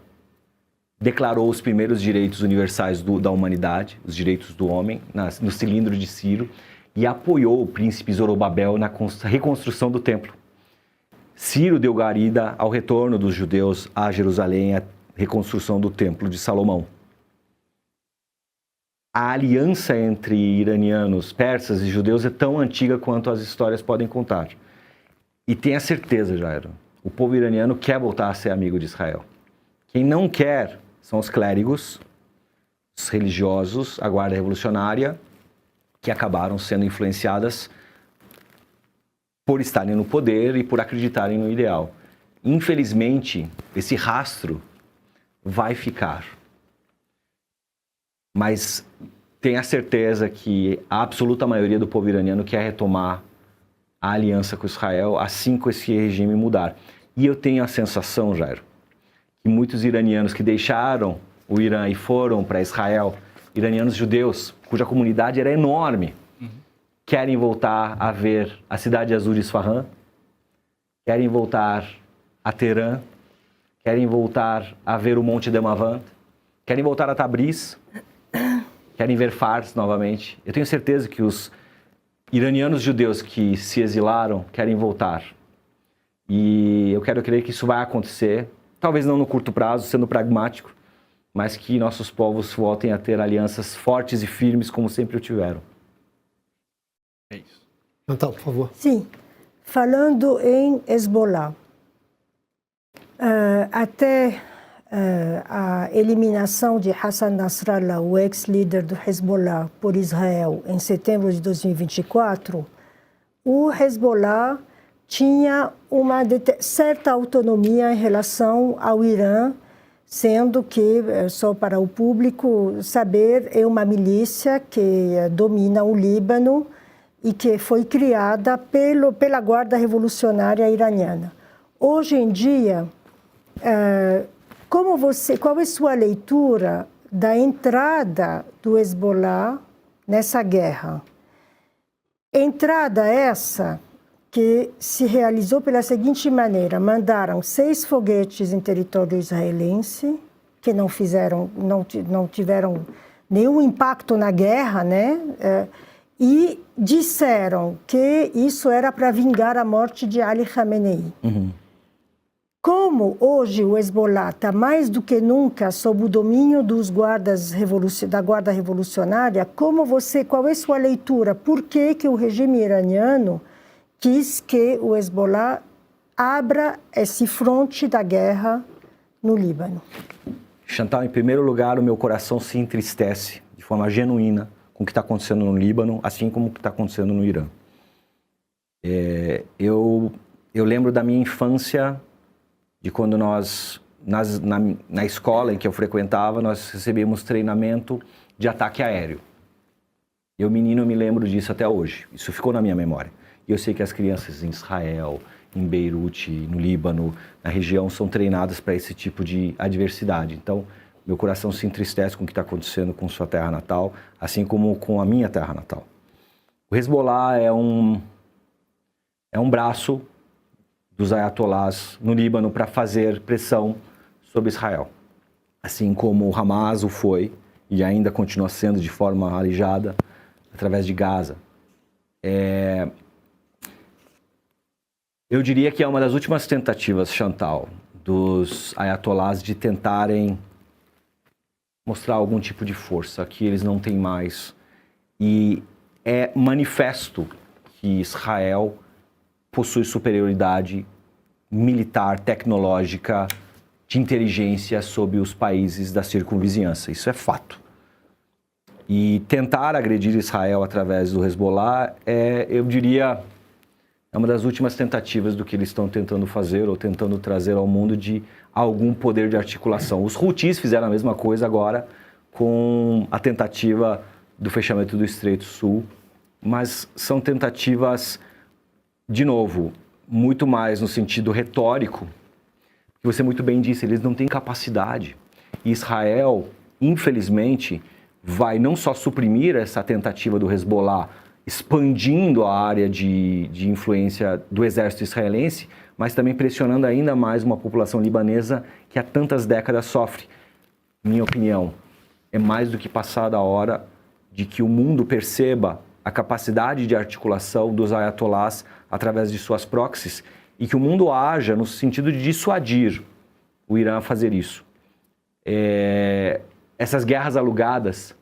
S3: declarou os primeiros direitos universais da humanidade, os direitos do homem, no cilindro de Ciro, e apoiou o príncipe Zorobabel na reconstrução do templo. Ciro deu guarida ao retorno dos judeus a Jerusalém, a reconstrução do Templo de Salomão. A aliança entre iranianos, persas e judeus é tão antiga quanto as histórias podem contar. E tenha certeza, Jairo, o povo iraniano quer voltar a ser amigo de Israel. Quem não quer são os clérigos, os religiosos, a guarda revolucionária, que acabaram sendo influenciadas por estarem no poder e por acreditarem no ideal. Infelizmente, esse rastro vai ficar. Mas tenha certeza que a absoluta maioria do povo iraniano quer retomar a aliança com Israel assim que esse regime mudar. E eu tenho a sensação, Jairo, que muitos iranianos que deixaram o Irã e foram para Israel, iranianos judeus, cuja comunidade era enorme, querem voltar a ver a cidade azul de Isfahan, querem voltar a Teherã, querem voltar a ver o Monte Damavand, querem voltar a Tabriz, querem ver Fars novamente. Eu tenho certeza que os iranianos judeus que se exilaram querem voltar. E eu quero crer que isso vai acontecer, talvez não no curto prazo, sendo pragmático, mas que nossos povos voltem a ter alianças fortes e firmes como sempre o tiveram.
S7: É isso.
S1: Chantal, por favor.
S5: Sim. Falando em Hezbollah, até a eliminação de Hassan Nasrallah, o ex-líder do Hezbollah, por Israel, em setembro de 2024, o Hezbollah tinha uma certa autonomia em relação ao Irã, sendo que, só para o público saber, é uma milícia que domina o Líbano e que foi criada pela Guarda Revolucionária Iraniana. Hoje em dia, qual é a sua leitura da entrada do Hezbollah nessa guerra? Entrada essa que se realizou pela seguinte maneira: mandaram 6 foguetes em território israelense, que não tiveram nenhum impacto na guerra, né? E disseram que isso era para vingar a morte de Ali Khamenei. Como hoje o Hezbollah está mais do que nunca sob o domínio dos da Guarda Revolucionária, qual é sua leitura? Por que o regime iraniano quis que o Hezbollah abra esse fronte da guerra no Líbano?
S3: Chantal, em primeiro lugar, o meu coração se entristece de forma genuína com o que está acontecendo no Líbano, assim como o que está acontecendo no Irã. Eu lembro da minha infância, de quando nós, na escola em que eu frequentava, nós recebíamos treinamento de ataque aéreo. Eu, menino, me lembro disso até hoje. Isso ficou na minha memória. E eu sei que as crianças em Israel, em Beirute, no Líbano, na região, são treinadas para esse tipo de adversidade. Então, meu coração se entristece com o que está acontecendo com sua terra natal, assim como com a minha terra natal. O Hezbollah é um braço dos ayatolás no Líbano para fazer pressão sobre Israel. Assim como o Hamas o foi, e ainda continua sendo de forma alijada, através de Gaza. Eu diria que é uma das últimas tentativas, Chantal, dos ayatolás de tentarem mostrar algum tipo de força que eles não têm mais. E é manifesto que Israel possui superioridade militar, tecnológica, de inteligência sobre os países da circunvizinhança. Isso é fato. E tentar agredir Israel através do Hezbollah eu diria, é uma das últimas tentativas do que eles estão tentando fazer ou tentando trazer ao mundo de algum poder de articulação. Os Houthis fizeram a mesma coisa agora com a tentativa do fechamento do Estreito Sul, mas são tentativas, de novo, muito mais no sentido retórico, que você muito bem disse, eles não têm capacidade. E Israel, infelizmente, vai não só suprimir essa tentativa do Hezbollah, expandindo a área de influência do exército israelense, mas também pressionando ainda mais uma população libanesa que há tantas décadas sofre. Minha opinião, é mais do que passada a hora de que o mundo perceba a capacidade de articulação dos ayatolás através de suas proxies e que o mundo haja no sentido de dissuadir o Irã a fazer isso. Essas guerras alugadas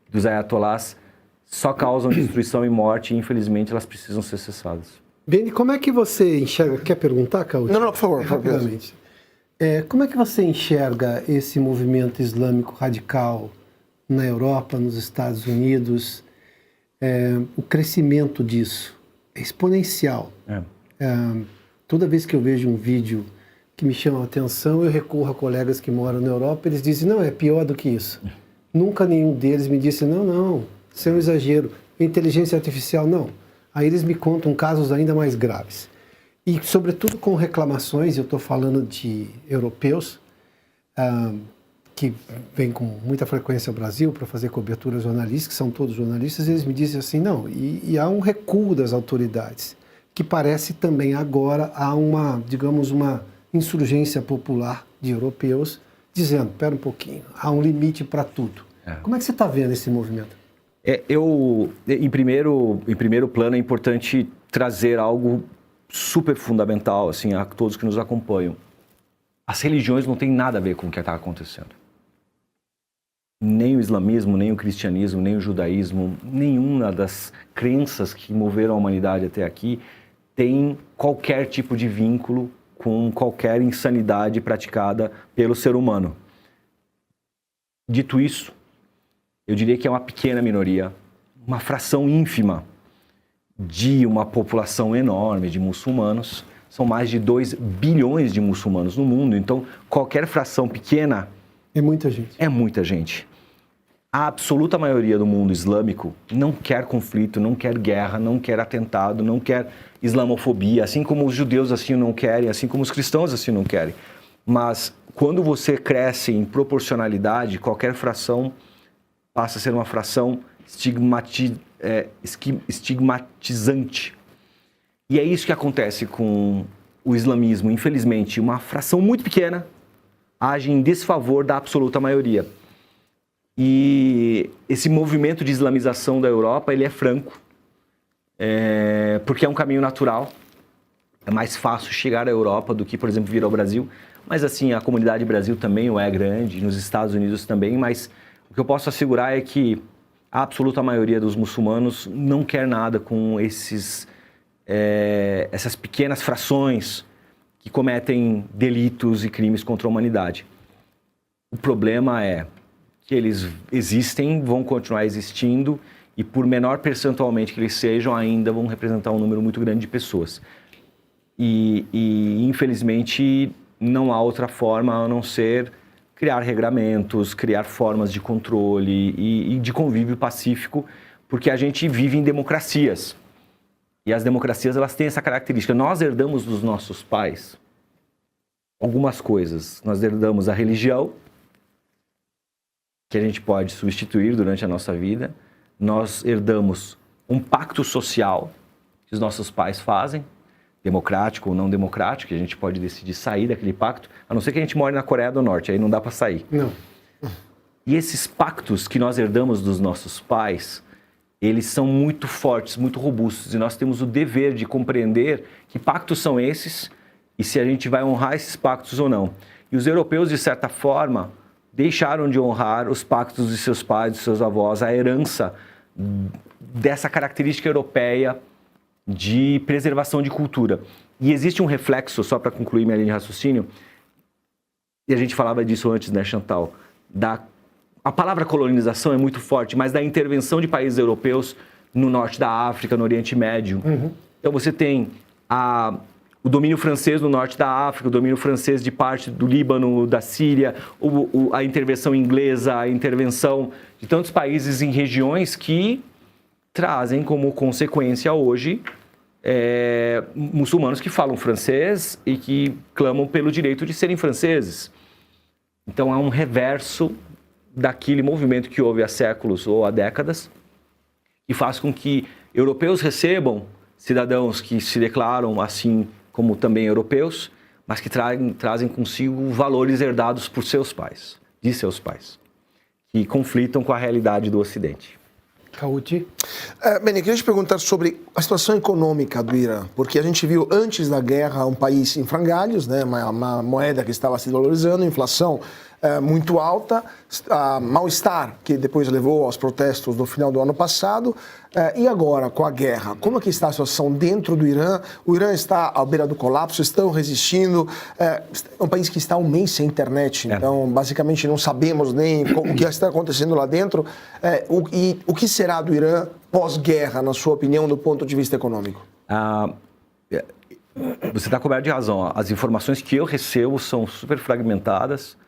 S3: dos ayatolás só causam destruição e morte e, infelizmente, elas precisam ser cessadas.
S1: Beni, como é que você enxerga... Quer perguntar, Caúcho?
S4: Não, por favor.
S1: Rapidamente. Como é que você enxerga esse movimento islâmico radical na Europa, nos Estados Unidos? O crescimento disso é exponencial. Toda vez que eu vejo um vídeo que me chama a atenção, eu recorro a colegas que moram na Europa, eles dizem, não, é pior do que isso. Nunca nenhum deles me disse, não, isso é um exagero. Inteligência artificial, não. Aí eles me contam casos ainda mais graves. E, sobretudo, com reclamações, eu estou falando de europeus, que vêm com muita frequência ao Brasil para fazer cobertura jornalística, que são todos jornalistas, eles me dizem assim, não, e há um recuo das autoridades, que parece também agora há uma, digamos, uma insurgência popular de europeus, dizendo, espera um pouquinho, há um limite para tudo. Como é que você está vendo esse movimento?
S3: Em primeiro plano, é importante trazer algo super fundamental assim, a todos que nos acompanham. As religiões não têm nada a ver com o que está acontecendo. Nem o islamismo, nem o cristianismo, nem o judaísmo, nenhuma das crenças que moveram a humanidade até aqui tem qualquer tipo de vínculo com qualquer insanidade praticada pelo ser humano. Dito isso, eu diria que é uma pequena minoria, uma fração ínfima de uma população enorme de muçulmanos. São mais de 2 bilhões de muçulmanos no mundo, então qualquer fração pequena...
S1: É muita gente.
S3: É muita gente. A absoluta maioria do mundo islâmico não quer conflito, não quer guerra, não quer atentado, não quer islamofobia, assim como os judeus assim não querem, assim como os cristãos assim não querem. Mas quando você cresce em proporcionalidade, qualquer fração passa a ser uma fração estigmatizante. E é isso que acontece com o islamismo. Infelizmente, uma fração muito pequena age em desfavor da absoluta maioria. E esse movimento de islamização da Europa, ele é franco, porque é um caminho natural. É mais fácil chegar à Europa do que, por exemplo, vir ao Brasil. Mas assim, a comunidade Brasil também é grande, nos Estados Unidos também, mas o que eu posso assegurar é que a absoluta maioria dos muçulmanos não quer nada com essas pequenas frações que cometem delitos e crimes contra a humanidade. O problema é que eles existem, vão continuar existindo e por menor percentualmente que eles sejam, ainda vão representar um número muito grande de pessoas. E infelizmente, não há outra forma a não ser criar regramentos, criar formas de controle e de convívio pacífico, porque a gente vive em democracias. E as democracias, elas têm essa característica. Nós herdamos dos nossos pais algumas coisas. Nós herdamos a religião, que a gente pode substituir durante a nossa vida. Nós herdamos um pacto social que os nossos pais fazem, democrático ou não democrático, que a gente pode decidir sair daquele pacto, a não ser que a gente more na Coreia do Norte, aí não dá para sair.
S1: Não.
S3: E esses pactos que nós herdamos dos nossos pais, eles são muito fortes, muito robustos, e nós temos o dever de compreender que pactos são esses e se a gente vai honrar esses pactos ou não. E os europeus, de certa forma, deixaram de honrar os pactos de seus pais, de seus avós, a herança dessa característica europeia de preservação de cultura. E existe um reflexo, só para concluir minha linha de raciocínio, e a gente falava disso antes, né, Chantal? A palavra colonização é muito forte, mas da intervenção de países europeus no norte da África, no Oriente Médio. Então você tem o domínio francês no norte da África, o domínio francês de parte do Líbano, da Síria, a intervenção inglesa, a intervenção de tantos países em regiões que trazem como consequência hoje muçulmanos que falam francês e que clamam pelo direito de serem franceses. Então há um reverso daquele movimento que houve há séculos ou há décadas e faz com que europeus recebam cidadãos que se declaram assim como também europeus, mas que trazem consigo valores herdados por seus pais, de seus pais, que conflitam com a realidade do Ocidente.
S1: Cauti.
S4: Bem, eu queria te perguntar sobre a situação econômica do Irã, porque a gente viu antes da guerra um país em frangalhos, né, uma moeda que estava se valorizando, inflação muito alta, mal-estar que depois levou aos protestos no final do ano passado, e agora com a guerra, como é que está a situação dentro do Irã? O Irã está à beira do colapso, estão resistindo, é um país que está um mês sem internet, então basicamente não sabemos nem o que está acontecendo lá dentro, o que será do Irã pós-guerra, na sua opinião, do ponto de vista econômico?
S3: Você está coberto de razão, as informações que eu recebo são super fragmentadas.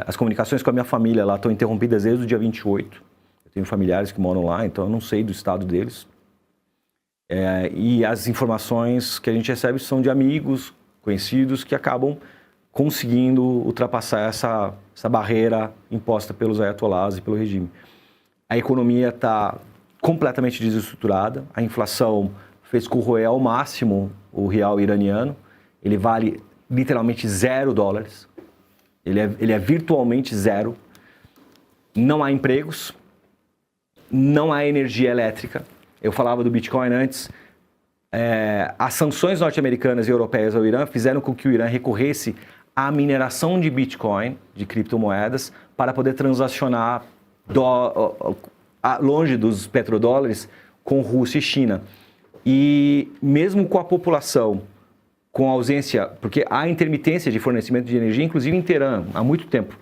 S3: As comunicações com a minha família lá estão interrompidas desde o dia 28. Eu tenho familiares que moram lá, então eu não sei do estado deles. E as informações que a gente recebe são de amigos, conhecidos, que acabam conseguindo ultrapassar essa barreira imposta pelos ayatollahs e pelo regime. A economia está completamente desestruturada, a inflação fez corroer ao máximo o real iraniano, ele vale literalmente $0. Ele é virtualmente zero. Não há empregos, não há energia elétrica. Eu falava do Bitcoin antes. As sanções norte-americanas e europeias ao Irã fizeram com que o Irã recorresse à mineração de Bitcoin, de criptomoedas, para poder transacionar longe dos petrodólares com Rússia e China. E mesmo com a população com ausência, porque há intermitência de fornecimento de energia, inclusive em Teherã, há muito tempo.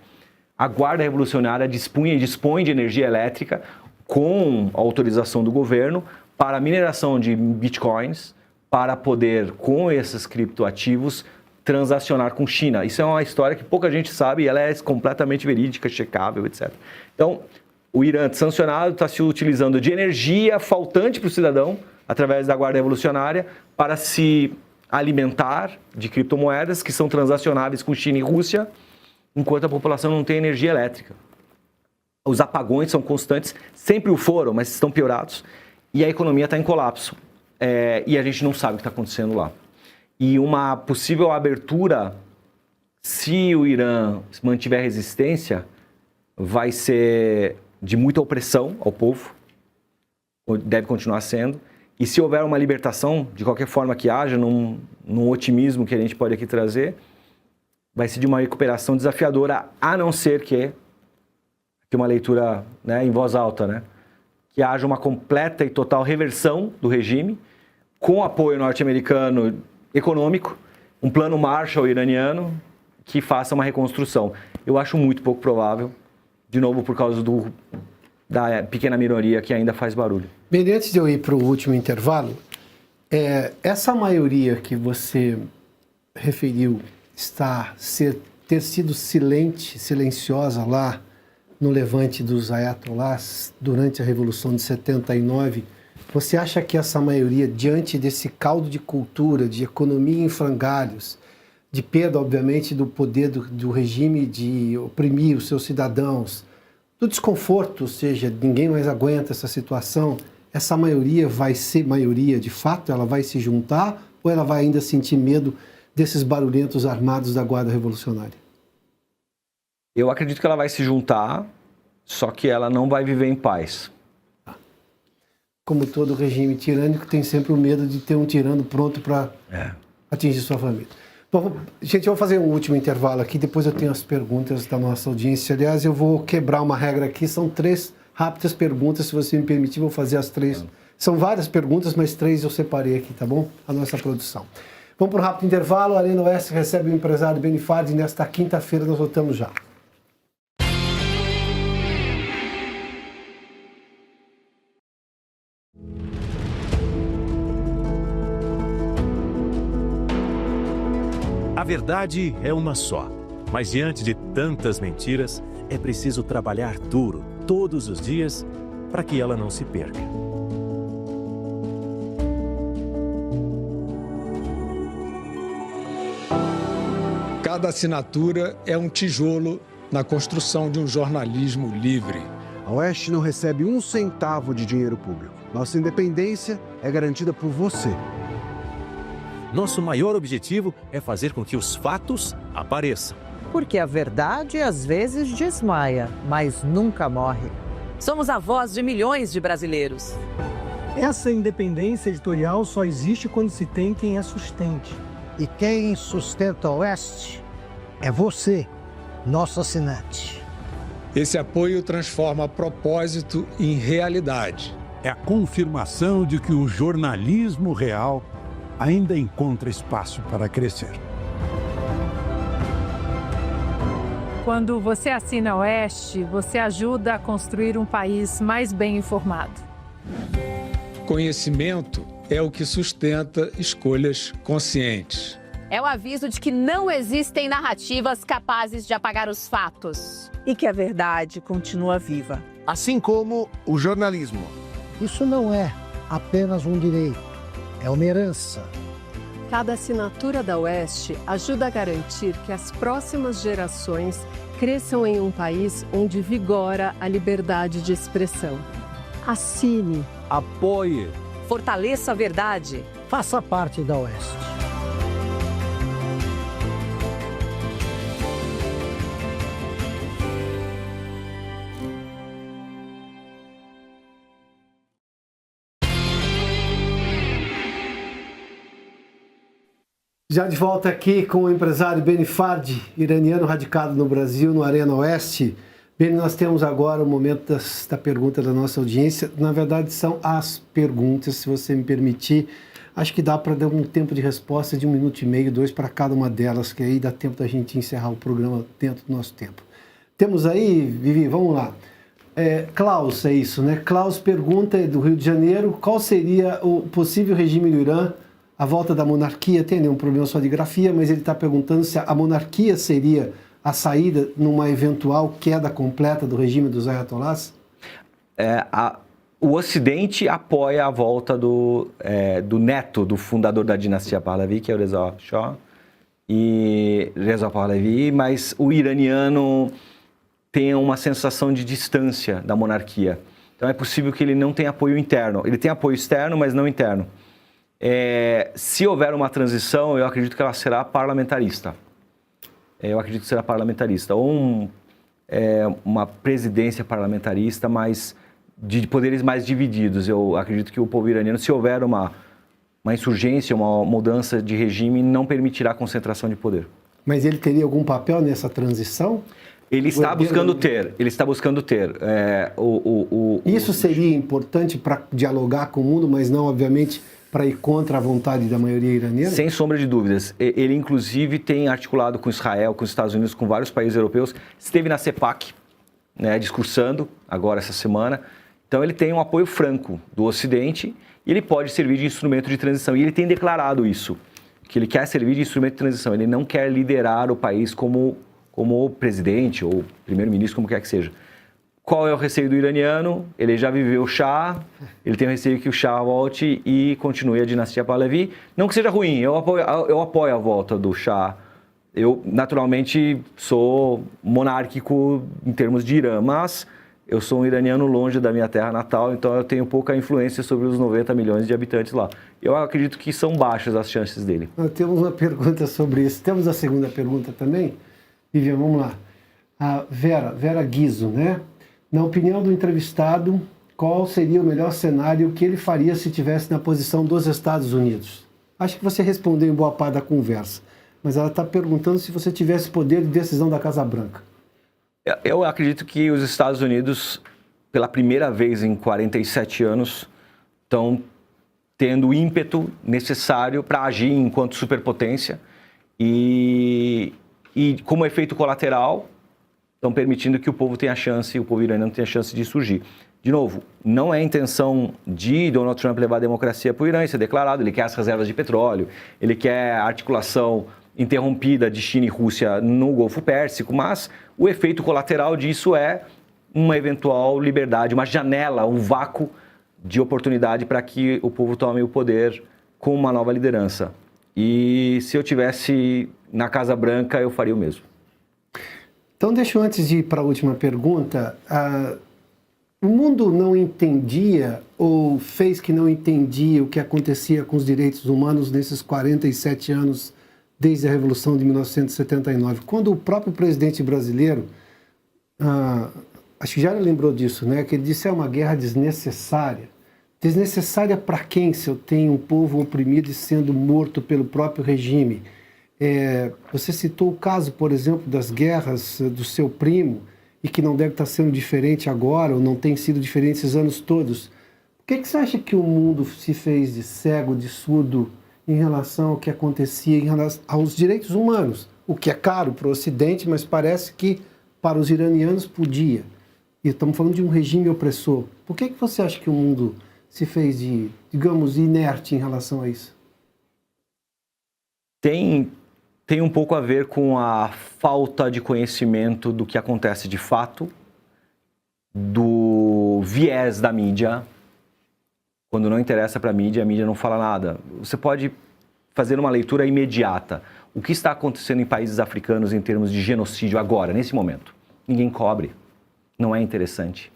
S3: A Guarda Revolucionária dispõe de energia elétrica com autorização do governo para a mineração de bitcoins, para poder, com esses criptoativos, transacionar com China. Isso é uma história que pouca gente sabe e ela é completamente verídica, checável, etc. Então, o Irã sancionado está se utilizando de energia faltante para o cidadão, através da Guarda Revolucionária, para se alimentar de criptomoedas que são transacionáveis com China e Rússia, enquanto a população não tem energia elétrica. Os apagões são constantes, sempre o foram, mas estão piorados, e a economia está em colapso. E a gente não sabe o que está acontecendo lá. E uma possível abertura, se o Irã mantiver resistência, vai ser de muita opressão ao povo, deve continuar sendo. E se houver uma libertação, de qualquer forma que haja, num otimismo que a gente pode aqui trazer, vai ser de uma recuperação desafiadora, a não ser que uma leitura, né, em voz alta, né, que haja uma completa e total reversão do regime, com apoio norte-americano econômico, um plano Marshall iraniano que faça uma reconstrução. Eu acho muito pouco provável, de novo por causa da pequena minoria que ainda faz barulho.
S1: Bem, antes de eu ir para o último intervalo, essa maioria que você referiu ter sido silenciosa lá no levante dos ayatollahs durante a Revolução de 79, você acha que essa maioria, diante desse caldo de cultura, de economia em frangalhos, de perda, obviamente, do poder do regime de oprimir os seus cidadãos, do desconforto, ou seja, ninguém mais aguenta essa situação, essa maioria vai ser maioria de fato? Ela vai se juntar ou ela vai ainda sentir medo desses barulhentos armados da Guarda Revolucionária?
S3: Eu acredito que ela vai se juntar, só que ela não vai viver em paz.
S1: Como todo regime tirânico, tem sempre o medo de ter um tirano pronto para atingir sua família. Bom, gente, eu vou fazer um último intervalo aqui, depois eu tenho as perguntas da nossa audiência. Aliás, eu vou quebrar uma regra aqui, são 3 rápidas perguntas, se você me permitir, vou fazer as 3. São várias perguntas, mas 3 eu separei aqui, tá bom? A nossa produção. Vamos para um rápido intervalo, a Arena Oeste recebe o empresário Beni Fard, nesta quinta-feira nós voltamos já.
S2: A verdade é uma só, mas diante de tantas mentiras, é preciso trabalhar duro todos os dias para que ela não se perca.
S8: Cada assinatura é um tijolo na construção de um jornalismo livre.
S9: A Oeste não recebe um centavo de dinheiro público. Nossa independência é garantida por você.
S2: Nosso maior objetivo é fazer com que os fatos apareçam.
S10: Porque a verdade às vezes desmaia, mas nunca morre.
S11: Somos a voz de milhões de brasileiros.
S12: Essa independência editorial só existe quando se tem quem a sustente.
S13: E quem sustenta o Oeste é você, nosso assinante.
S8: Esse apoio transforma propósito em realidade.
S14: É a confirmação de que o jornalismo real ainda encontra espaço para crescer.
S15: Quando você assina Oeste, você ajuda a construir um país mais bem informado.
S8: Conhecimento é o que sustenta escolhas conscientes.
S16: É o aviso de que não existem narrativas capazes de apagar os fatos.
S10: E que a verdade continua viva.
S9: Assim como o jornalismo.
S13: Isso não é apenas um direito, é uma herança.
S17: Cada assinatura da Oeste ajuda a garantir que as próximas gerações cresçam em um país onde vigora a liberdade de expressão. Assine.
S10: Apoie.
S11: Fortaleça a verdade.
S13: Faça parte da Oeste.
S1: Já de volta aqui com o empresário Beni Fardi, iraniano radicado no Brasil, no Arena Oeste. Beni, nós temos agora o momento da pergunta da nossa audiência. Na verdade, são as perguntas, se você me permitir. Acho que dá para dar um tempo de resposta de 1 minuto e meio, 2 para cada uma delas, que aí dá tempo da gente encerrar o programa dentro do nosso tempo. Temos aí, Vivi, vamos lá. Klaus, é isso, né? Klaus pergunta do Rio de Janeiro, qual seria o possível regime do Irã, a volta da monarquia? Tem nenhum problema só de grafia, mas ele está perguntando se a monarquia seria a saída numa eventual queda completa do regime dos ayatollahs?
S3: O Ocidente apoia a volta do neto do fundador da dinastia Pahlavi, que é o Reza Shah, mas o iraniano tem uma sensação de distância da monarquia. Então é possível que ele não tenha apoio interno. Ele tem apoio externo, mas não interno. Se houver uma transição, eu acredito que ela será parlamentarista. Ou uma presidência parlamentarista, mas de poderes mais divididos. Eu acredito que o povo iraniano, se houver uma insurgência, uma mudança de regime, não permitirá a concentração de poder.
S1: Mas ele teria algum papel nessa transição?
S3: Ele está buscando ter.
S1: Isso seria importante para dialogar com o mundo, mas não, obviamente, para ir contra a vontade da maioria iraniana?
S3: Sem sombra de dúvidas. Ele, inclusive, tem articulado com Israel, com os Estados Unidos, com vários países europeus. Esteve na CEPAC, né, discursando agora essa semana. Então, ele tem um apoio franco do Ocidente e ele pode servir de instrumento de transição. E ele tem declarado isso, que ele quer servir de instrumento de transição. Ele não quer liderar o país como presidente ou primeiro-ministro, como quer que seja. Qual é o receio do iraniano? Ele já viveu o Shah, ele tem o receio que o Shah volte e continue a dinastia Pahlavi. Não que seja ruim, eu apoio a volta do Shah. Eu, naturalmente, sou monárquico em termos de Irã, mas eu sou um iraniano longe da minha terra natal, então eu tenho pouca influência sobre os 90 milhões de habitantes lá. Eu acredito que são baixas as chances dele.
S1: Nós temos uma pergunta sobre isso. Temos a segunda pergunta também? Vivian, vamos lá. A Vera Guizzo, né? Na opinião do entrevistado, qual seria o melhor cenário que ele faria se estivesse na posição dos Estados Unidos? Acho que você respondeu em boa parte da conversa, mas ela está perguntando se você tivesse poder de decisão da Casa Branca.
S3: Eu acredito que os Estados Unidos, pela primeira vez em 47 anos, estão tendo o ímpeto necessário para agir enquanto superpotência e como efeito colateral, estão permitindo que o povo iraniano tenha chance de surgir. De novo, não é a intenção de Donald Trump levar a democracia para o Irã, isso é declarado, ele quer as reservas de petróleo, ele quer a articulação interrompida de China e Rússia no Golfo Pérsico, mas o efeito colateral disso é uma eventual liberdade, uma janela, um vácuo de oportunidade para que o povo tome o poder com uma nova liderança. E se eu tivesse na Casa Branca, eu faria o mesmo.
S1: Então, deixa eu, antes de ir para a última pergunta, o mundo não entendia ou fez que não entendia o que acontecia com os direitos humanos nesses 47 anos desde a Revolução de 1979, quando o próprio presidente brasileiro acho que já lembrou disso, né? Que ele disse é uma guerra desnecessária. Desnecessária para quem, se eu tenho um povo oprimido e sendo morto pelo próprio regime? Você citou o caso, por exemplo, das guerras do seu primo, e que não deve estar sendo diferente agora, ou não tem sido diferente esses anos todos. Por que você acha que o mundo se fez de cego, de surdo, em relação ao que acontecia em relação aos direitos humanos? O que é caro para o Ocidente, mas parece que para os iranianos podia. E estamos falando de um regime opressor. Por que você acha que o mundo se fez de, digamos, inerte em relação a isso?
S3: Tem um pouco a ver com a falta de conhecimento do que acontece de fato, do viés da mídia. Quando não interessa para a mídia não fala nada. Você pode fazer uma leitura imediata. O que está acontecendo em países africanos em termos de genocídio agora, nesse momento? Ninguém cobre. Não é interessante.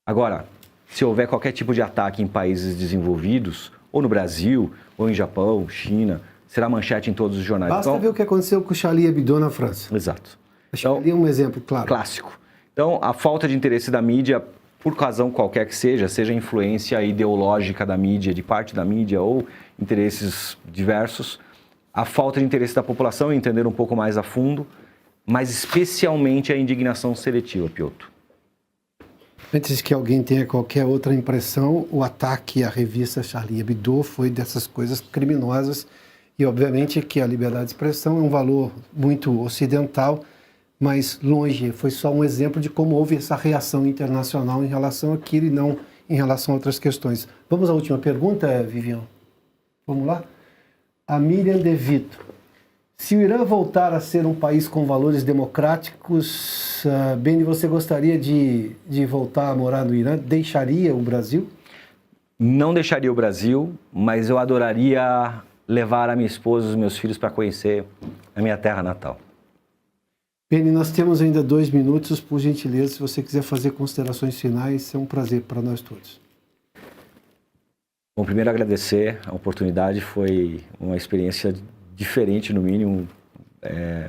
S3: Agora, se houver qualquer tipo de ataque em países desenvolvidos, ou no Brasil, ou em Japão, China, será manchete em todos os jornais.
S1: Basta ver o que aconteceu com o Charlie Hebdo na França.
S3: Exato.
S1: Então, ali é um exemplo claro.
S3: Clássico. Então, a falta de interesse da mídia, por razão qualquer que seja a influência ideológica da mídia, de parte da mídia, ou interesses diversos, a falta de interesse da população em entender um pouco mais a fundo, mas especialmente a indignação seletiva, Piotr.
S1: Antes que alguém tenha qualquer outra impressão, o ataque à revista Charlie Hebdo foi dessas coisas criminosas e, obviamente, que a liberdade de expressão é um valor muito ocidental, mas longe, foi só um exemplo de como houve essa reação internacional em relação àquilo e não em relação a outras questões. Vamos à última pergunta, Vivian? Vamos lá? A Miriam De Vito. Se o Irã voltar a ser um país com valores democráticos, Beni, você gostaria de voltar a morar no Irã? Deixaria o Brasil?
S3: Não deixaria o Brasil, mas eu adoraria levar a minha esposa e os meus filhos para conhecer a minha terra natal.
S1: Beni, nós temos ainda 2 minutos, por gentileza, se você quiser fazer considerações finais, é um prazer para nós todos.
S3: Bom, primeiro agradecer a oportunidade, foi uma experiência diferente no mínimo,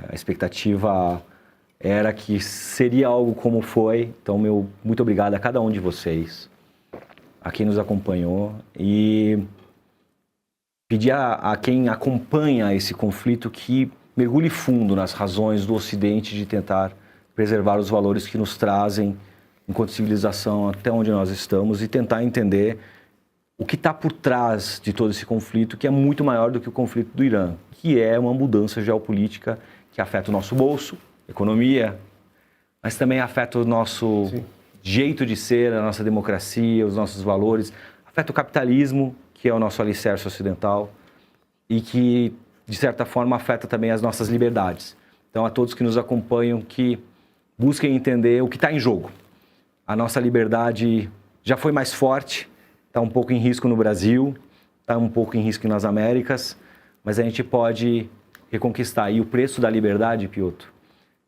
S3: a expectativa era que seria algo como foi, então muito obrigado a cada um de vocês, a quem nos acompanhou e pedir a quem acompanha esse conflito que mergulhe fundo nas razões do Ocidente de tentar preservar os valores que nos trazem enquanto civilização até onde nós estamos e tentar entender o que está por trás de todo esse conflito, que é muito maior do que o conflito do Irã, que é uma mudança geopolítica que afeta o nosso bolso, economia, mas também afeta o nosso jeito de ser, a nossa democracia, os nossos valores, afeta o capitalismo, que é o nosso alicerce ocidental, e que, de certa forma, afeta também as nossas liberdades. Então, a todos que nos acompanham, que busquem entender o que está em jogo. A nossa liberdade já foi mais forte, está um pouco em risco no Brasil, está um pouco em risco nas Américas, mas a gente pode reconquistar. E o preço da liberdade, Piotr,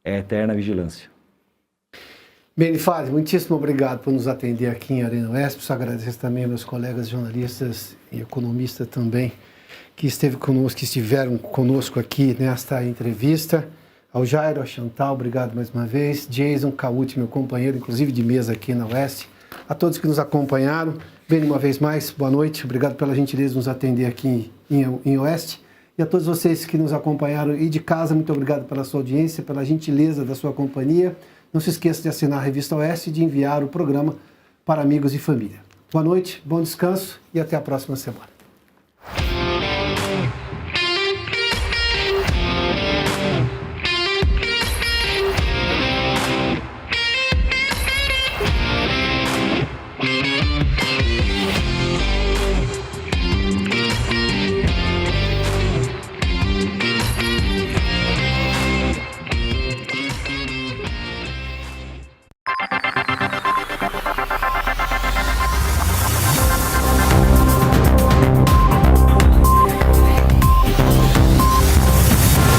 S3: é a eterna vigilância.
S1: Beni Fadri, muitíssimo obrigado por nos atender aqui em Arena Oeste. Preciso agradecer também aos meus colegas jornalistas e economistas também que estiveram conosco aqui nesta entrevista. Ao Jairo, ao Chantal, obrigado mais uma vez. Jason Cauti, meu companheiro, inclusive de mesa aqui na Oeste. A todos que nos acompanharam, Beni, uma vez mais, boa noite. Obrigado pela gentileza de nos atender aqui em Oeste. E a todos vocês que nos acompanharam e de casa, muito obrigado pela sua audiência, pela gentileza da sua companhia. Não se esqueça de assinar a Revista Oeste e de enviar o programa para amigos e família. Boa noite, bom descanso e até a próxima semana.